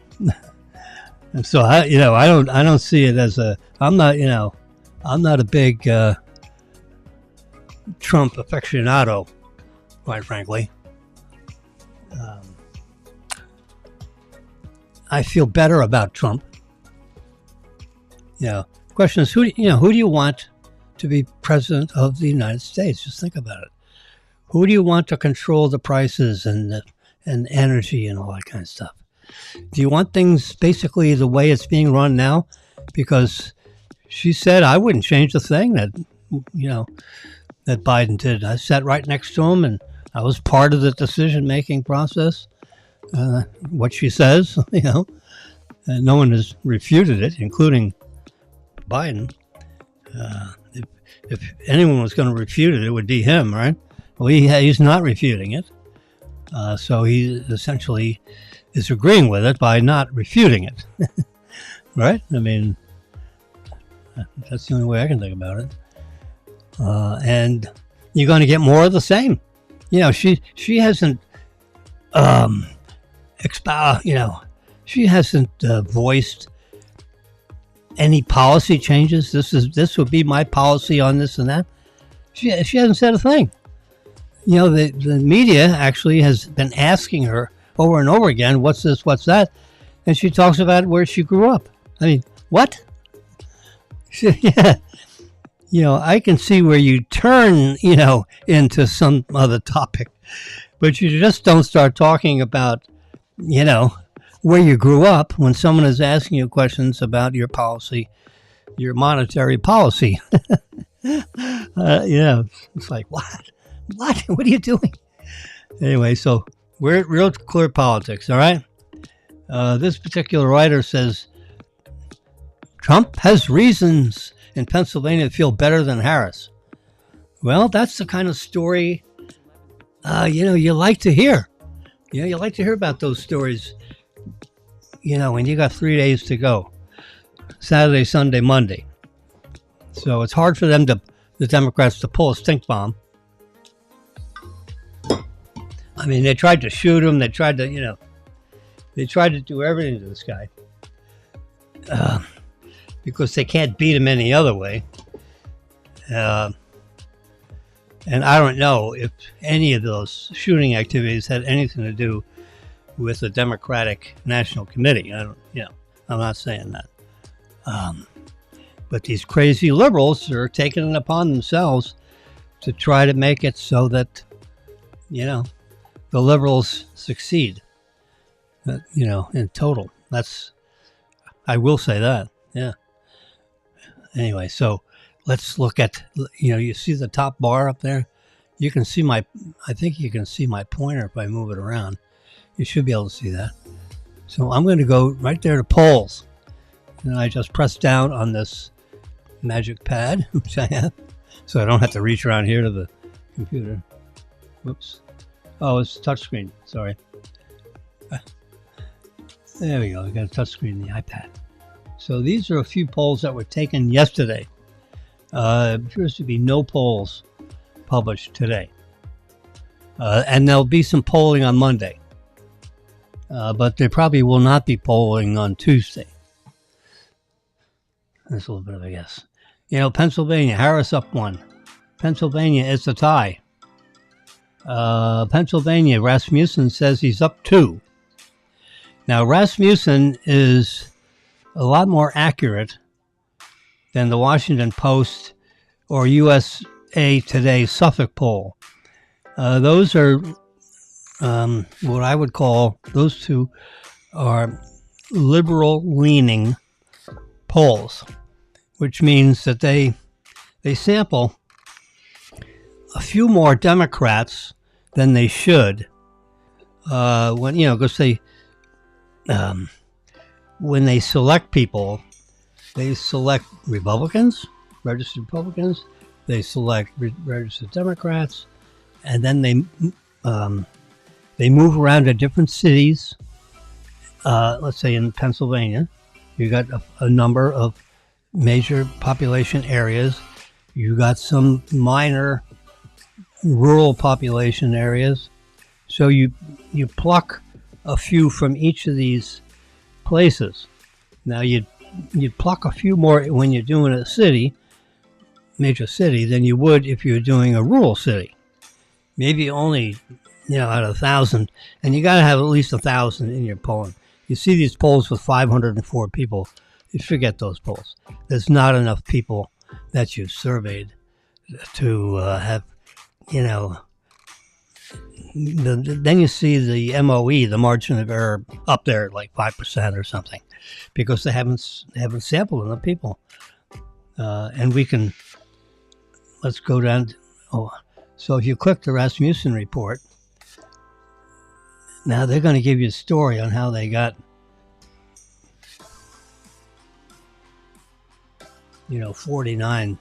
And so I don't see it as I'm not a big Trump aficionado, quite frankly. I feel better about Trump. Question is, who do you want to be president of the United States? Just think about it. Who do you want to control the prices and energy and all that kind of stuff? Do you want things basically the way it's being run now? Because she said, I wouldn't change the thing that Biden did. I sat right next to him, and I was part of the decision-making process. What she says, and no one has refuted it, including Biden. If anyone was going to refute it, it would be him, right? Well, he's not refuting it. So he essentially is agreeing with it by not refuting it. Right? That's the only way I can think about it. And you're going to get more of the same. She hasn't she hasn't voiced any policy changes. This would be my policy on this and that. She hasn't said a thing. The media actually has been asking her over and over again, what's this, what's that? And she talks about where she grew up. I mean, what? Yeah. I can see where you turn, into some other topic, but you just don't start talking about, where you grew up when someone is asking you questions about your policy, your monetary policy. It's like, what? What are you doing? Anyway, so we're at Real Clear Politics, all right? This particular writer says, Trump has reasons in Pennsylvania to feel better than Harris. Well, that's the kind of story, you like to hear. You like to hear about those stories, when you got 3 days to go. Saturday, Sunday, Monday. So it's hard for the Democrats, to pull a stink bomb. I mean, they tried to shoot him. They tried to, do everything to this guy. Because they can't beat him any other way. And I don't know if any of those shooting activities had anything to do with the Democratic National Committee. I'm not saying that. But these crazy liberals are taking it upon themselves to try to make it so that, the liberals succeed, in total. I will say that, yeah. Anyway, so let's look at, you see the top bar up there? I think you can see my pointer if I move it around. You should be able to see that. So I'm going to go right there to polls. And I just press down on this magic pad, which I have, so I don't have to reach around here to the computer. Whoops. Oh, it's touchscreen. Sorry. There we go. I got a touchscreen in the iPad. So these are a few polls that were taken yesterday. Appears to be no polls published today. And there'll be some polling on Monday. But there probably will not be polling on Tuesday. That's a little bit of a guess. Pennsylvania, Harris up 1. Pennsylvania, it's a tie. Pennsylvania, Rasmussen says he's up 2. Now, Rasmussen is a lot more accurate than the Washington Post or USA Today Suffolk poll. Those are what I would call, those two are liberal-leaning polls, which means that they sample a few more Democrats than they should. Because when they select people, they select Republicans, registered Republicans. They select registered Democrats, and then they move around to different cities. Let's say in Pennsylvania, you got a number of major population areas. You got some minor rural population areas. So you pluck a few from each of these places. Now you'd pluck a few more when you're doing a major city, than you would if you're doing a rural city. Maybe only, out of 1,000, and you got to have at least 1,000 in your polling. You see these polls with 504 people, you forget those polls. There's not enough people that you've surveyed to have, then you see the MOE, the margin of error, up there at like 5% or something, because they haven't sampled enough people. And let's go down. So if you click the Rasmussen report, now they're going to give you a story on how they got, 49%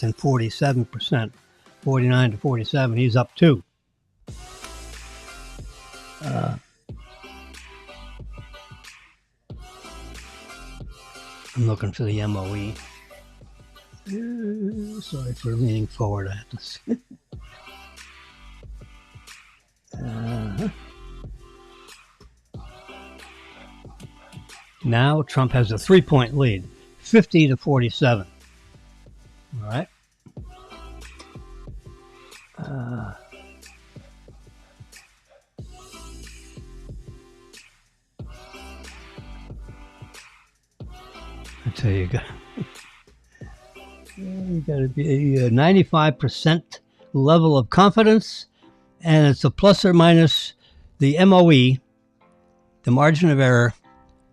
and 47%. 49 to 47, he's up 2. I'm looking for the MOE. Sorry for leaning forward, I have to see. Now Trump has a 3-point lead, 50 to 47. All right. I tell you, you got to be a 95% level of confidence, and it's a plus or minus the MOE. The margin of error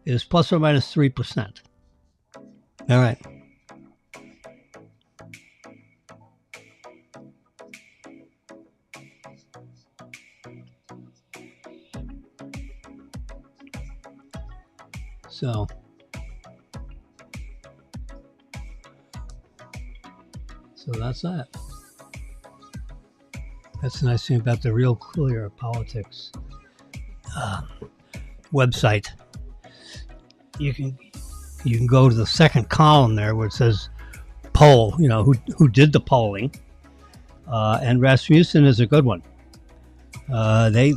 is plus or minus 3%. All right. So that's that. That's the nice thing about the Real Clear Politics website. You can go to the second column there where it says poll, who did the polling. And Rasmussen is a good one. They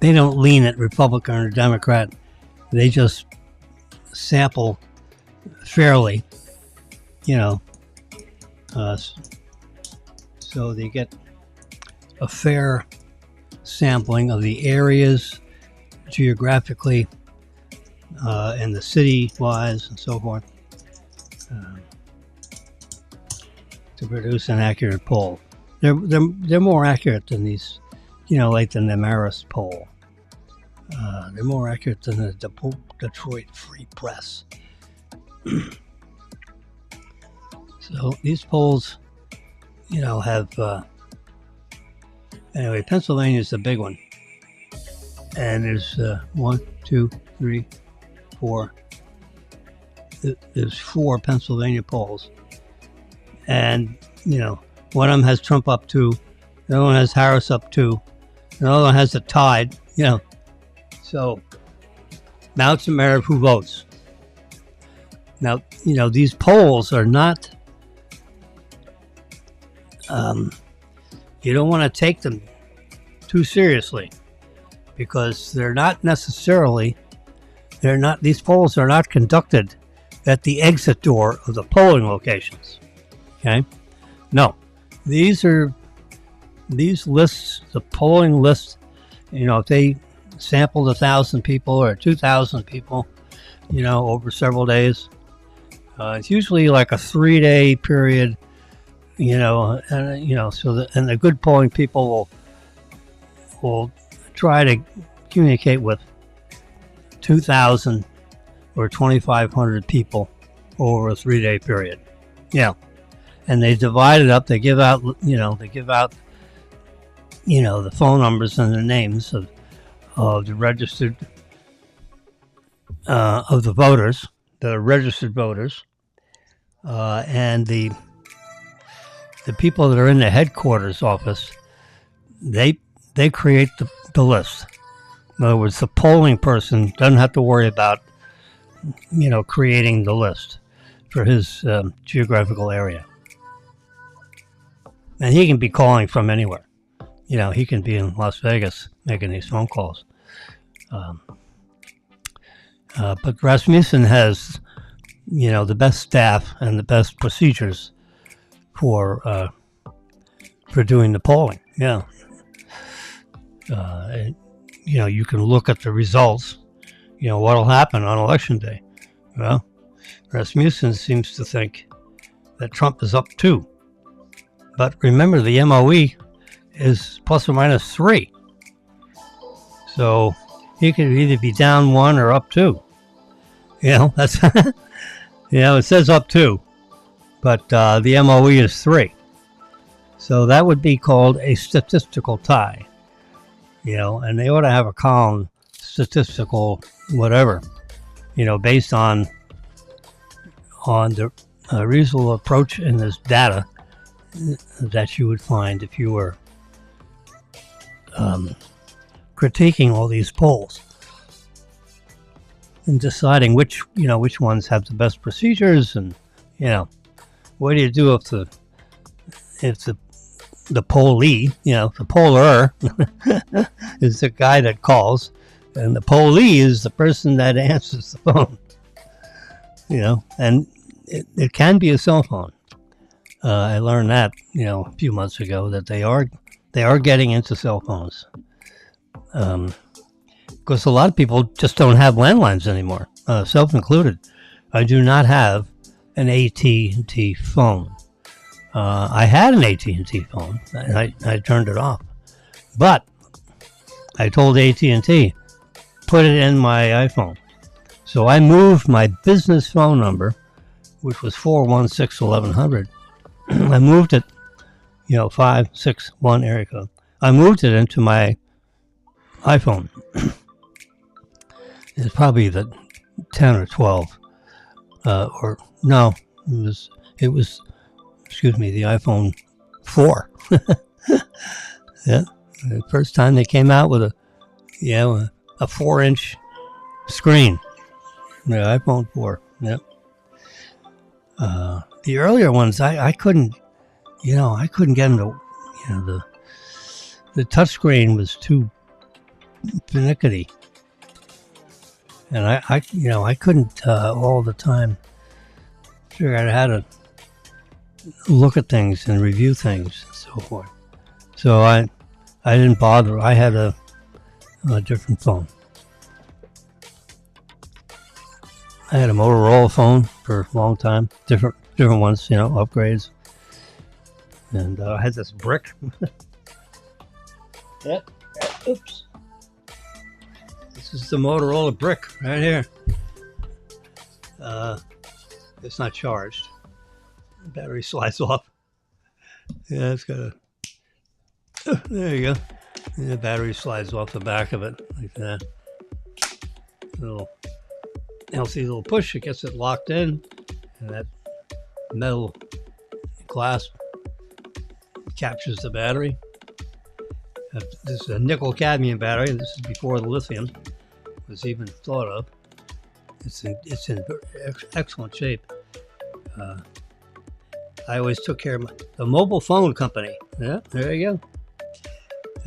don't lean at Republican or Democrat. They just sample fairly, so they get a fair sampling of the areas geographically and the city-wise and so forth to produce an accurate poll. They're more accurate than these, like the Marist poll. They're more accurate than the Detroit Free Press. So these polls, have anyway. Pennsylvania is the big one, and there's 1, 2, 3, 4. There's 4 Pennsylvania polls, and one of them has Trump up 2, the other one has Harris up 2, the other one has it tied. So now it's a matter of who votes. Now, these polls are not, you don't want to take them too seriously because these polls are not conducted at the exit door of the polling locations. Okay? No. These lists, the polling lists, if they sampled 1,000 people or 2,000 people, over several days, it's usually like a 3-day period, and the good polling people will try to communicate with 2,000 or 2,500 people over a 3-day period. Yeah. And they divide it up. They give out, the phone numbers and the names of the registered, of the voters, the registered voters, and the people that are in the headquarters office. They create the list. In other words, the polling person doesn't have to worry about, creating the list for his geographical area. And he can be calling from anywhere. He can be in Las Vegas making these phone calls. But Rasmussen has, the best staff and the best procedures for doing the polling. Yeah. You can look at the results. What'll happen on election day. Well, Rasmussen seems to think that Trump is up 2. But remember, the MOE is plus or minus 3. So he could either be down 1 or up 2. That's, it says up 2, but the MOE is 3. So that would be called a statistical tie. And they ought to have a column, statistical whatever, based on the reasonable approach in this data that you would find if you were critiquing all these polls and deciding which ones have the best procedures, and what do you do if the pollee, the poller is the guy that calls, And the Polly is the person that answers the phone. And it can be a cell phone. I learned that, a few months ago, that they are getting into cell phones. Because a lot of people just don't have landlines anymore, self included. I do not have an AT&T phone. I had an AT&T phone, and I turned it off. But I told AT&T, put it in my iPhone. So I moved my business phone number, which was 416-1100. I moved it, 561 area code. I moved it into my iPhone. It's probably the 10 or 12. Or no, it was, the iPhone 4. Yeah. The first time they came out with a 4-inch screen. The iPhone 4. Yep. The earlier ones, I couldn't, I couldn't get them to, the touchscreen was too finicky. And I couldn't all the time figure out how to look at things and review things and so forth. So I didn't bother. I had a different phone. I had a Motorola phone for a long time. Different ones, upgrades. And I had this brick. Yep. Oops. This is the Motorola brick right here. It's not charged. The battery slides off. Yeah, it's got a... there you go. And the battery slides off the back of it like that. Little push. It gets it locked in, and that metal glass captures the battery. This is a nickel cadmium battery. This is before the lithium was even thought of. It's in excellent shape. I always took care of the mobile phone company. Yeah, there you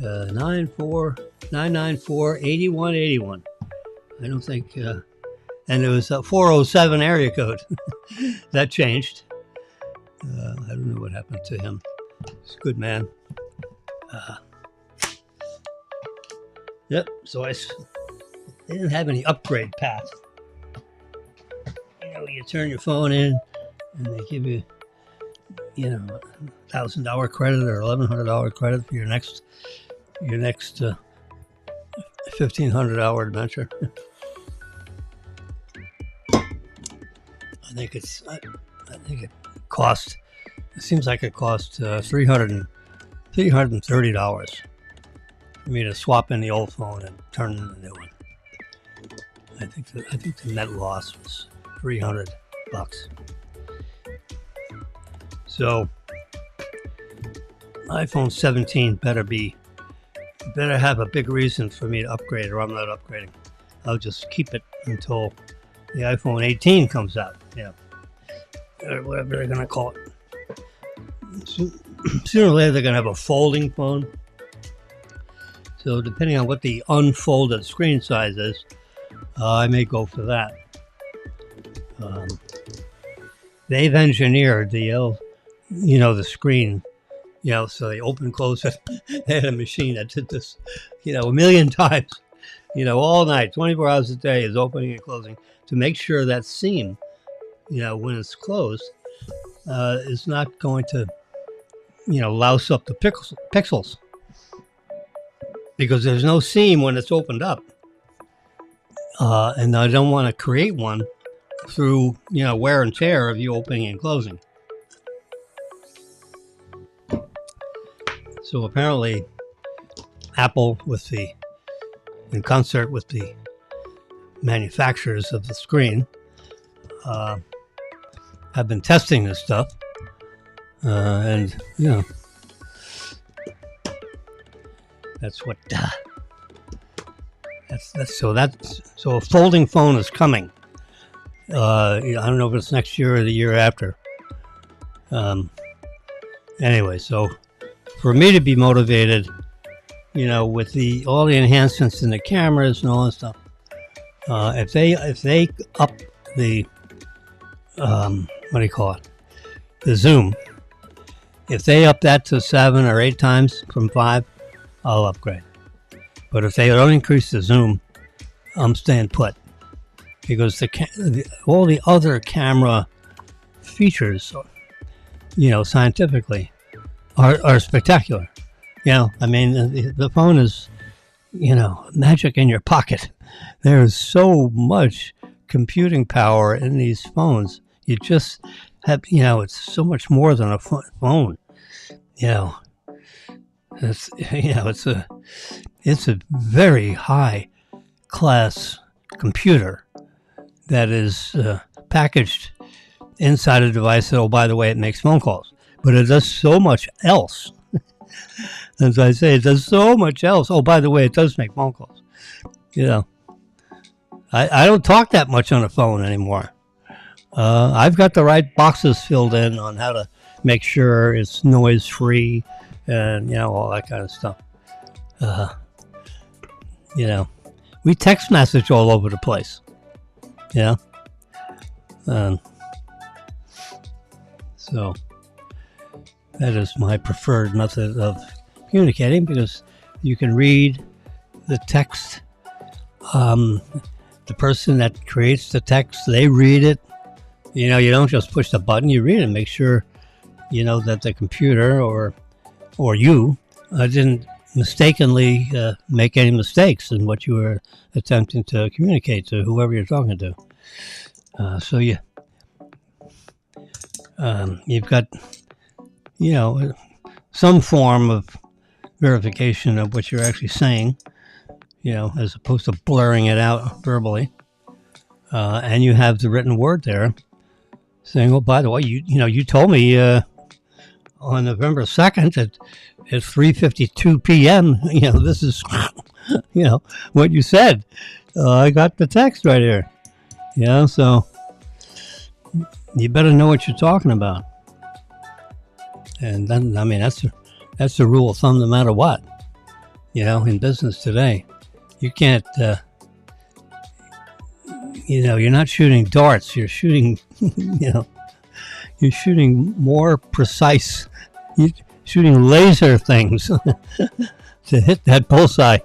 go. 994-994-8181. I don't think, and it was a 407 area code. That changed. I don't know what happened to him. He's a good man. Yep. So they didn't have any upgrade path. You turn your phone in, and they give you, $1,000 credit or $1,100 credit for your next 1,500-hour adventure. I think it cost. It seems like it cost $330 for me to swap in the old phone and turn in the new one. I think the net loss was $300. So iPhone 17 better have a big reason for me to upgrade, or I'm not upgrading. I'll just keep it until the iPhone 18 comes out. Yeah, or whatever they're gonna call it. Sooner or later, they're gonna have a folding phone. So depending on what the unfolded screen size is, I may go for that. They've engineered the screen, so they open, close it. They had a machine that did this, a million times, all night, 24 hours a day is opening and closing to make sure that seam, when it's closed, is not going to, louse up the pixels. Because there's no seam when it's opened up. And I don't want to create one through, wear and tear of you opening and closing. So apparently Apple, in concert with the manufacturers of the screen, have been testing this stuff. And, that's what, so a folding phone is coming. I don't know if it's next year or the year after. Anyway, so for me to be motivated with all the enhancements in the cameras and all that stuff. If they up the what do you call it? The zoom. If they up that to 7 or 8 times from 5, I'll upgrade. But if they don't increase the zoom, I'm staying put, because all the other camera features, scientifically, are spectacular. I mean, the phone is, magic in your pocket. There's so much computing power in these phones. You just have, it's so much more than a phone. It's a very high class computer that is packaged inside a device that, oh, by the way, it makes phone calls. But it does so much else. As I say, it does so much else. Oh, by the way, it does make phone calls. I don't talk that much on the phone anymore. I've got the right boxes filled in on how to make sure it's noise free and, all that kind of stuff. We text message all over the place. So that is my preferred method of communicating, because you can read the text. The person that creates the text, they read it. You don't just push the button, you read it. Make sure, that the computer or you didn't mistakenly make any mistakes in what you were attempting to communicate to whoever you're talking to. So you've got, some form of verification of what you're actually saying, as opposed to blurring it out verbally. And you have the written word there saying, oh, by the way, you told me on November 2nd at 3:52 p.m., this is, what you said. I got the text right here. So you better know what you're talking about. And then, I mean, that's the rule of thumb no matter what, in business today. You can't, you're not shooting darts. You're shooting, you're shooting more precise. You're shooting laser things to hit that bullseye.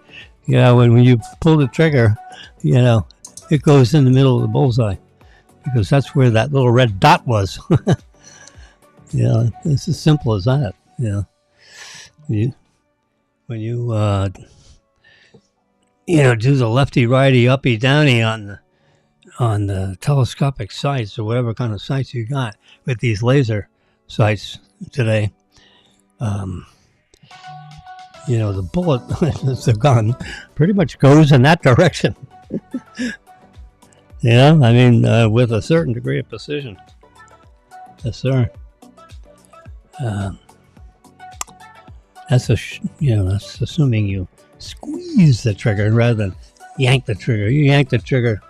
When you pull the trigger, it goes in the middle of the bullseye, because that's where that little red dot was. It's as simple as that. When you do the lefty, righty, uppy, downy on the telescopic sights, or whatever kind of sights you got with these laser sights today, the bullet, the gun, pretty much goes in that direction. With a certain degree of precision. Yes, sir. That's assuming you squeeze the trigger rather than yank the trigger. You yank the trigger,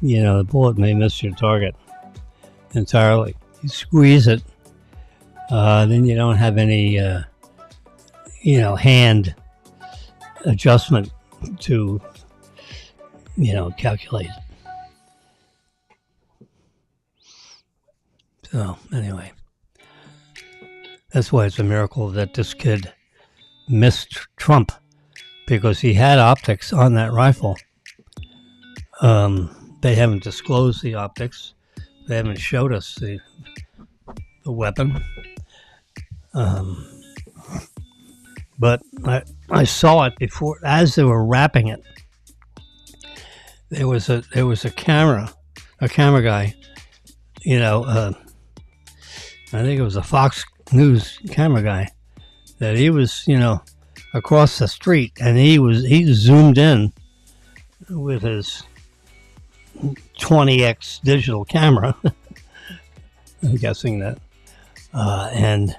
the bullet may miss your target entirely. You squeeze it, then you don't have any, hand adjustment to, calculate. So, anyway, that's why it's a miracle that this kid missed Trump, because he had optics on that rifle. They haven't disclosed the optics. They haven't showed us the weapon. But I saw it before, as they were wrapping it. There was a camera guy, I think it was a Fox News camera guy, that he was, across the street, and he zoomed in with his 20x digital camera. I'm guessing that, and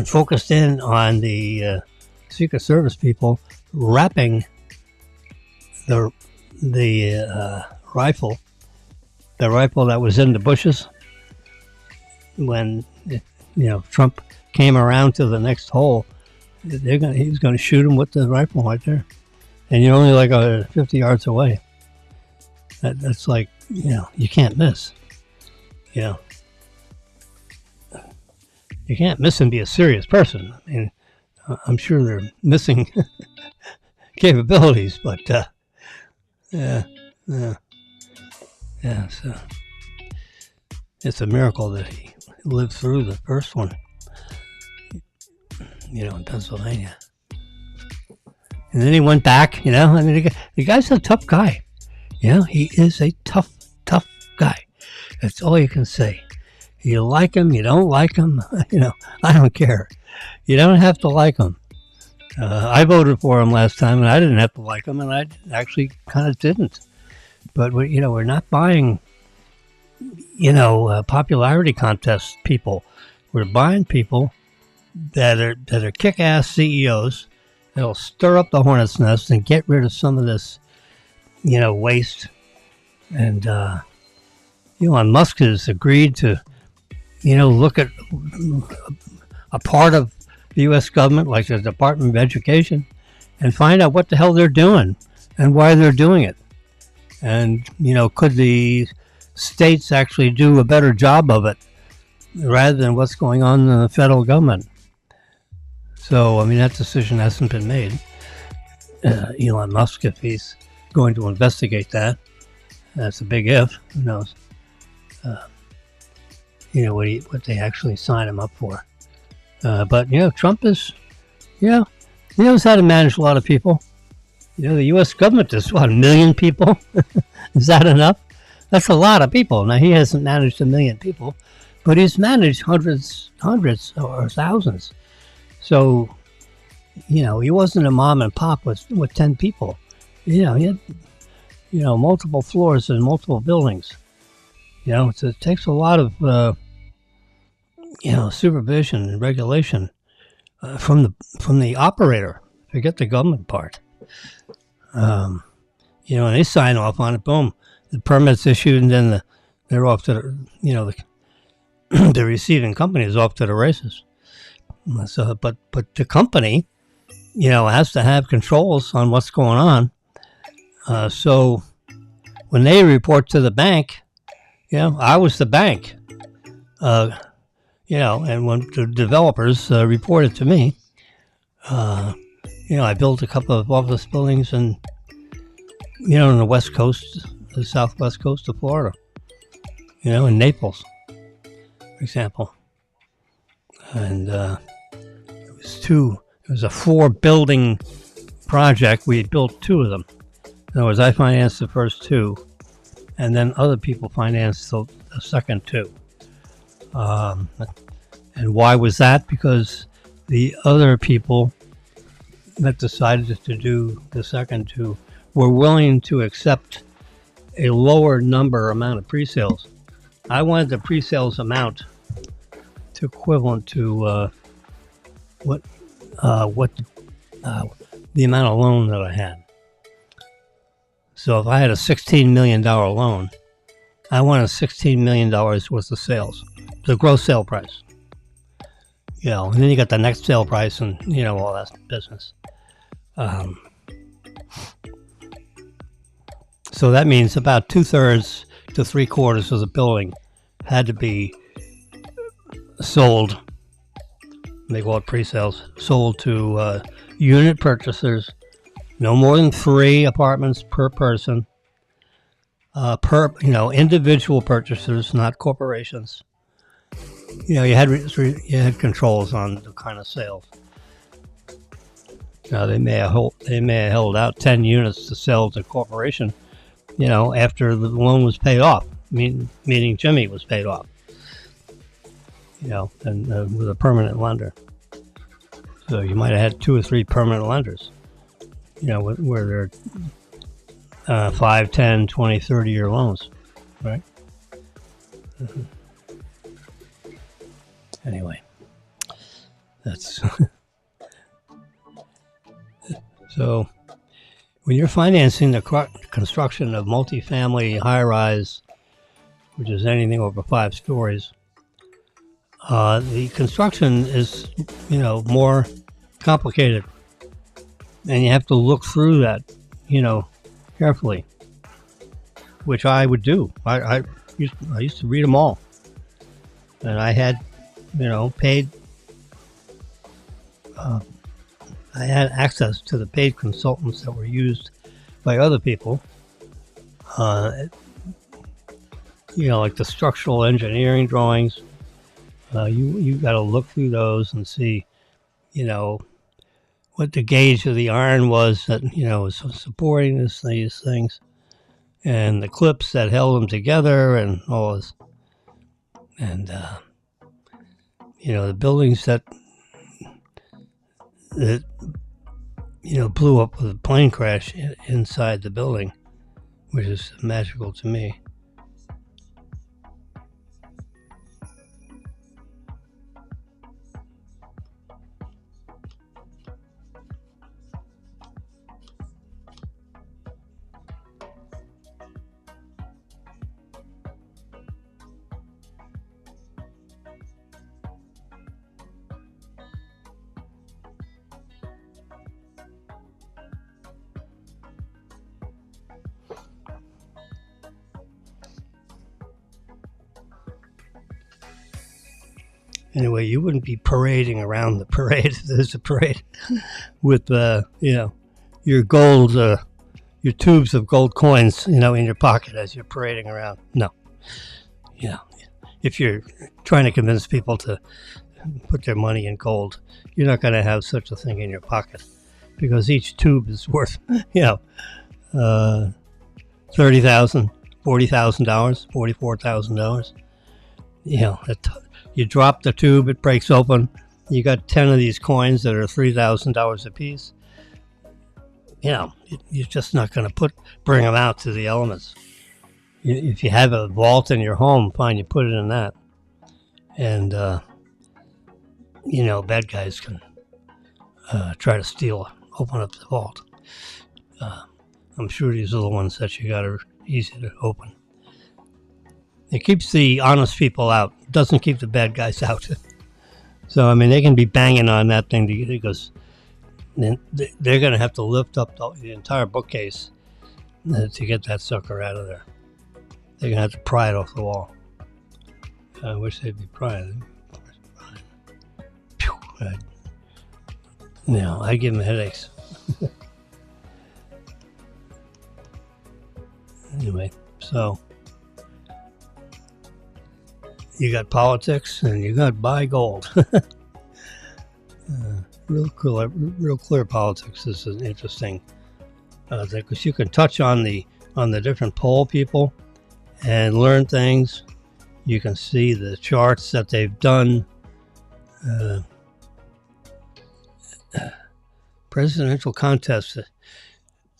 focused in on the Secret Service people wrapping the rifle that was in the bushes when Trump came around to the next hole he's gonna shoot him with the rifle right there, and you're only like 50 yards away. That's like, you can't miss. You can't miss and be a serious person. I mean, I'm sure they're missing capabilities, but yeah. So it's a miracle that he lived through the first one. In Pennsylvania. And then he went back, I mean, the guy's a tough guy. He is a tough guy. That's all you can say. You like him, you don't like him, I don't care. You don't have to like him. I voted for him last time, and I didn't have to like him, and I actually kind of didn't. But, we're not buying, popularity contest people. We're buying people that are kick-ass CEOs that'll stir up the hornet's nest and get rid of some of this, waste. And Elon Musk has agreed to, look at a part of the U.S. government, like the Department of Education, and find out what the hell they're doing and why they're doing it. And, could the states actually do a better job of it rather than what's going on in the federal government? So, I mean, that decision hasn't been made. Elon Musk, if he's going to investigate that, that's a big if. Who knows? What they actually sign him up for. But, Trump is, he knows how to manage a lot of people. The U.S. government is, 1 million people? Is that enough? That's a lot of people. Now, he hasn't managed 1 million people, but he's managed hundreds or thousands. So, he wasn't a mom and pop with 10 people. He had, multiple floors and multiple buildings. It takes a lot of, supervision and regulation from the operator. Forget the government part. And they sign off on it. Boom, the permit's issued, and then they're off to the receiving company is off to the races. So, but the company, has to have controls on what's going on. So when they report to the bank, I was the bank, and when the developers reported to me, I built a couple of office buildings in the West Coast, the southwest coast of Florida, in Naples, for example. And it was a 4-building project. We built 2 of them. In other words, I financed the first 2, and then other people financed the second 2. And why was that? Because the other people that decided to do the second 2 were willing to accept a lower amount of pre-sales. I wanted the pre-sales amount to equivalent to what the amount of loan that I had. So if I had a $16 million loan, I wanted $16 million worth of sales, the gross sale price. And then you got the next sale price and, all that business. So that means about 2/3 to 3/4 of the building had to be sold. They call it pre-sales. Sold to unit purchasers, no more than 3 apartments per person. Individual purchasers, not corporations. You had controls on the kind of sales. They may have held out 10 units to sell to a corporation, after the loan was paid off, meaning Jimmy was paid off, and with a permanent lender. So you might have had 2 or 3 permanent lenders, where they're 5, 10, 20, 30-year loans, right? Mm-hmm. Anyway, that's... So when you're financing the construction of multifamily high-rise, which is anything over 5 stories, the construction is, more complicated. And you have to look through that, carefully, which I would do. I used to read them all. And I had, paid, I had access to the paid consultants that were used by other people. Like the structural engineering drawings. You got to look through those and see, what the gauge of the iron was that, was supporting these things, and the clips that held them together and all this. And, the buildings that blew up with a plane crash inside the building, which is magical to me. Anyway, you wouldn't be parading around the parade. There's a parade with, your gold, your tubes of gold coins, in your pocket as you're parading around. No. If you're trying to convince people to put their money in gold, you're not going to have such a thing in your pocket, because each tube is worth, $30,000, $40,000, $44,000. You drop the tube, it breaks open. You got 10 of these coins that are $3,000 a piece. You're just not going to bring them out to the elements. If you have a vault in your home, fine, you put it in that. And, bad guys can try to open up the vault. I'm sure these are the ones that you got are easy to open. It keeps the honest people out. It doesn't keep the bad guys out. So, they can be banging on that thing because they're going to have to lift up the entire bookcase to get that sucker out of there. They're going to have to pry it off the wall. I wish they'd be prying. I give them headaches. Anyway, so you got politics and you got buy gold. Real clear politics is an interesting thing, because you can touch on the different poll people and learn things. You can see the charts that they've done. Presidential contest.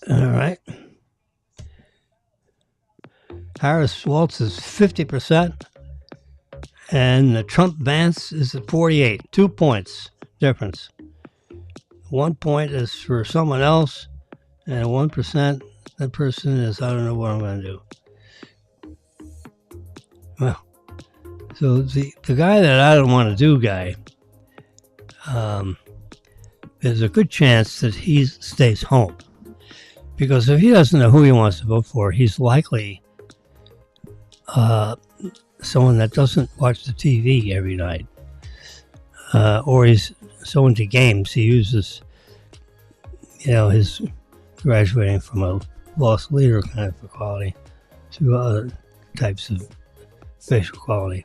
All right. Harris-Walz is 50%, and the Trump-Vance is at 48. 2 points difference. 1 point is for someone else, and 1%, that person is, I don't know what I'm going to do. Well, so the guy that I don't want to do there's a good chance that he stays home. Because if he doesn't know who he wants to vote for, he's likely someone that doesn't watch the TV every night. Or he's so into games, he uses, his graduating from a lost leader kind of quality to other types of facial quality.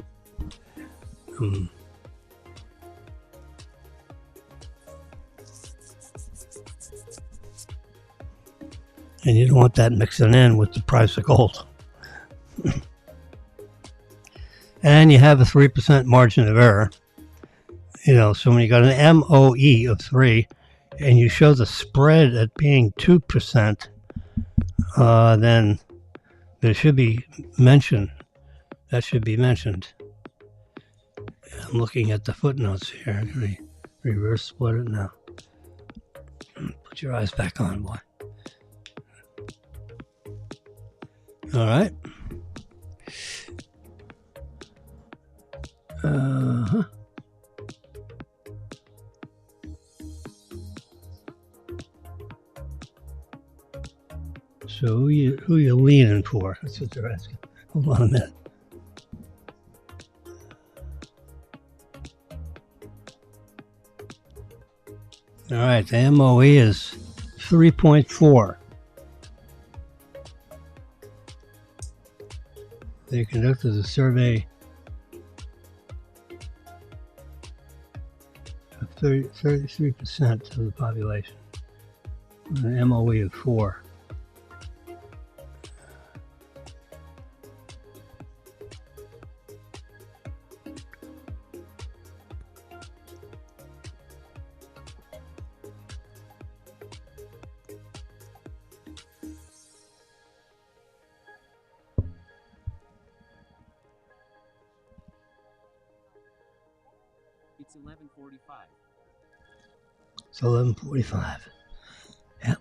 And you don't want that mixing in with the price of gold. And you have a 3% margin of error. So when you got an MOE of 3 and you show the spread at being 2%, then there should be mention. That should be mentioned. I'm looking at the footnotes here. I'm going to reverse split it now. Put your eyes back on, boy. All right. So who you leaning for? That's what they're asking. Hold on a minute. All right, the MOE is 3.4. They conducted a survey of 33% of the population, with an MOE of 4. It's 11:45. It's 11:45. Yeah.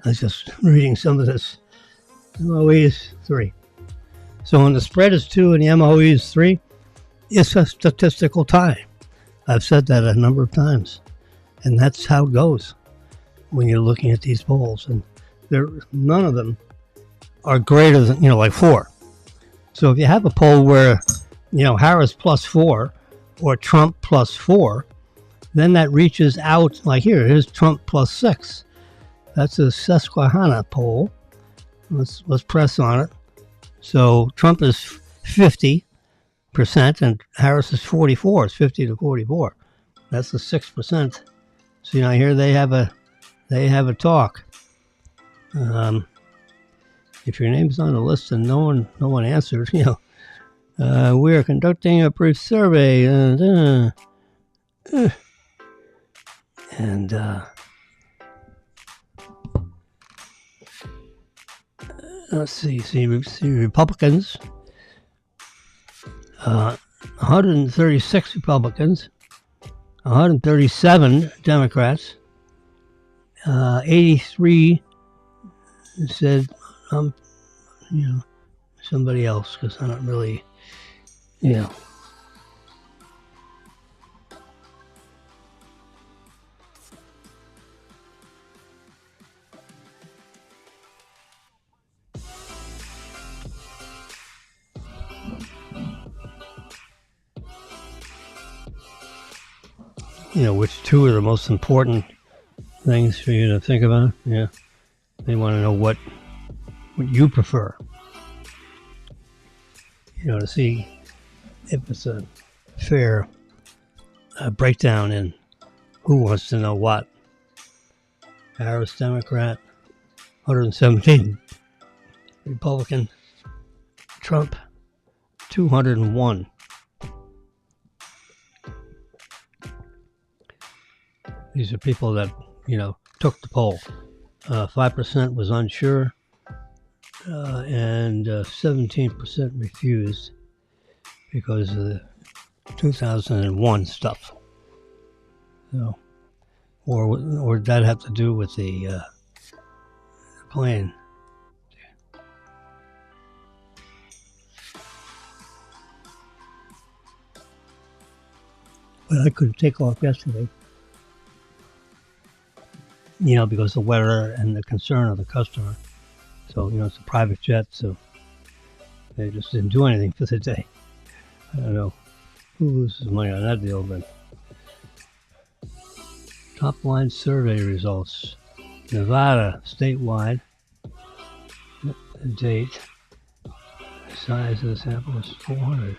I was just reading some of this. MOE is 3. So when the spread is 2 and the MOE is 3, it's a statistical tie. I've said that a number of times. And that's how it goes when you're looking at these polls. And none of them are greater than, like 4. So if you have a poll where, Harris plus 4 or Trump plus 4, then that reaches out, like here's Trump plus 6. That's a Susquehanna poll. Let's press on it. So Trump is 50% and Harris is 44. It's 50 to 44. That's the 6%. So here they have a talk. If your name's on the list and no one answered, we are conducting a brief survey, and let's see Republicans, 136 Republicans, 137 Democrats, 83 said, somebody else, because I don't really, which two are the most important things for you to think about. Yeah, they want to know what you prefer. To see if it's a fair breakdown in who wants to know what. Harris, Democrat, 117. Republican. Trump, 201. These are people that, took the poll. 5% was unsure, and 17% refused because of the 2001 stuff. So, or did that have to do with the plane? But I couldn't take off yesterday. Because of the weather and the concern of the customer. So, it's a private jet, so they just didn't do anything for the day. I don't know who loses money on that deal, but top line survey results. Nevada, statewide, the date, the size of the sample is 400.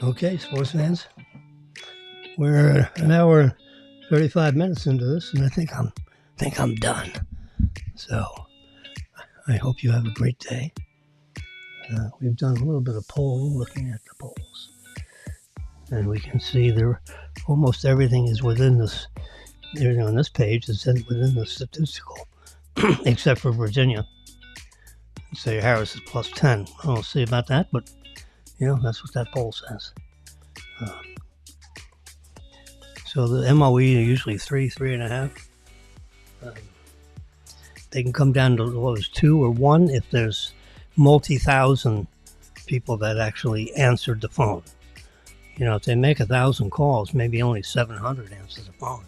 Okay, sports fans, we're an hour and 35 minutes into this, and I think I'm done. So I hope you have a great day. We've done a little bit of polling, looking at the polls, and we can see the almost everything is within this. Everything on this page is within the statistical, except for Virginia. Say Harris is plus 10. I don't see about that, but that's what that poll says. So the MOE are usually 3.5. They can come down to 2 or 1 if there's multi-thousand people that actually answered the phone. If they make 1,000 calls, maybe only 700 answer the phone,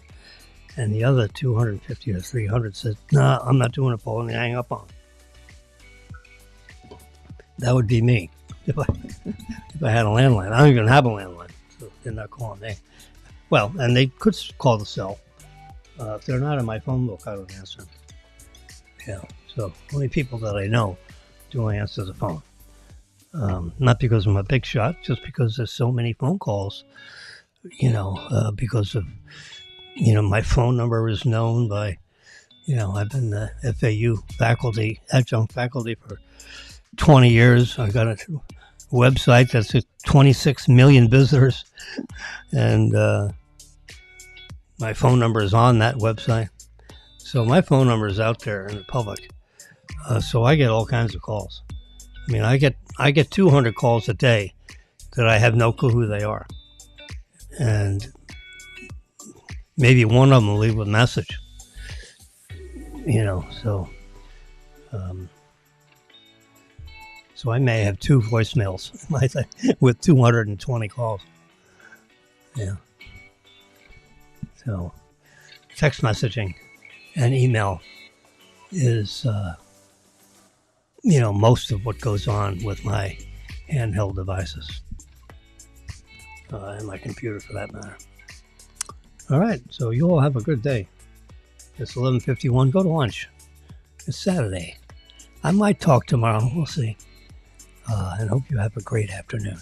and the other 250 or 300 says, "Nah, I'm not doing a phone," and they hang up on it. That would be me if I had a landline. I don't even have a landline, so they're not calling me. Well, and they could call the cell. If they're not in my phone book, I don't answer them. Yeah, so only people that I know do I answer the phone. Not because I'm a big shot, just because there's so many phone calls, because of, my phone number is known by, I've been the FAU faculty, adjunct faculty for 20 years. I got a website that's 26 million visitors, and my phone number is on that website. So my phone number is out there in the public. So I get all kinds of calls. I mean, I get 200 calls a day that I have no clue who they are. And maybe one of them will leave a message. So I may have 2 voicemails with 220 calls. Yeah. So text messaging and email is, most of what goes on with my handheld devices. And my computer, for that matter. All right, so you all have a good day. It's 11:51. Go to lunch. It's Saturday. I might talk tomorrow. We'll see. And hope you have a great afternoon.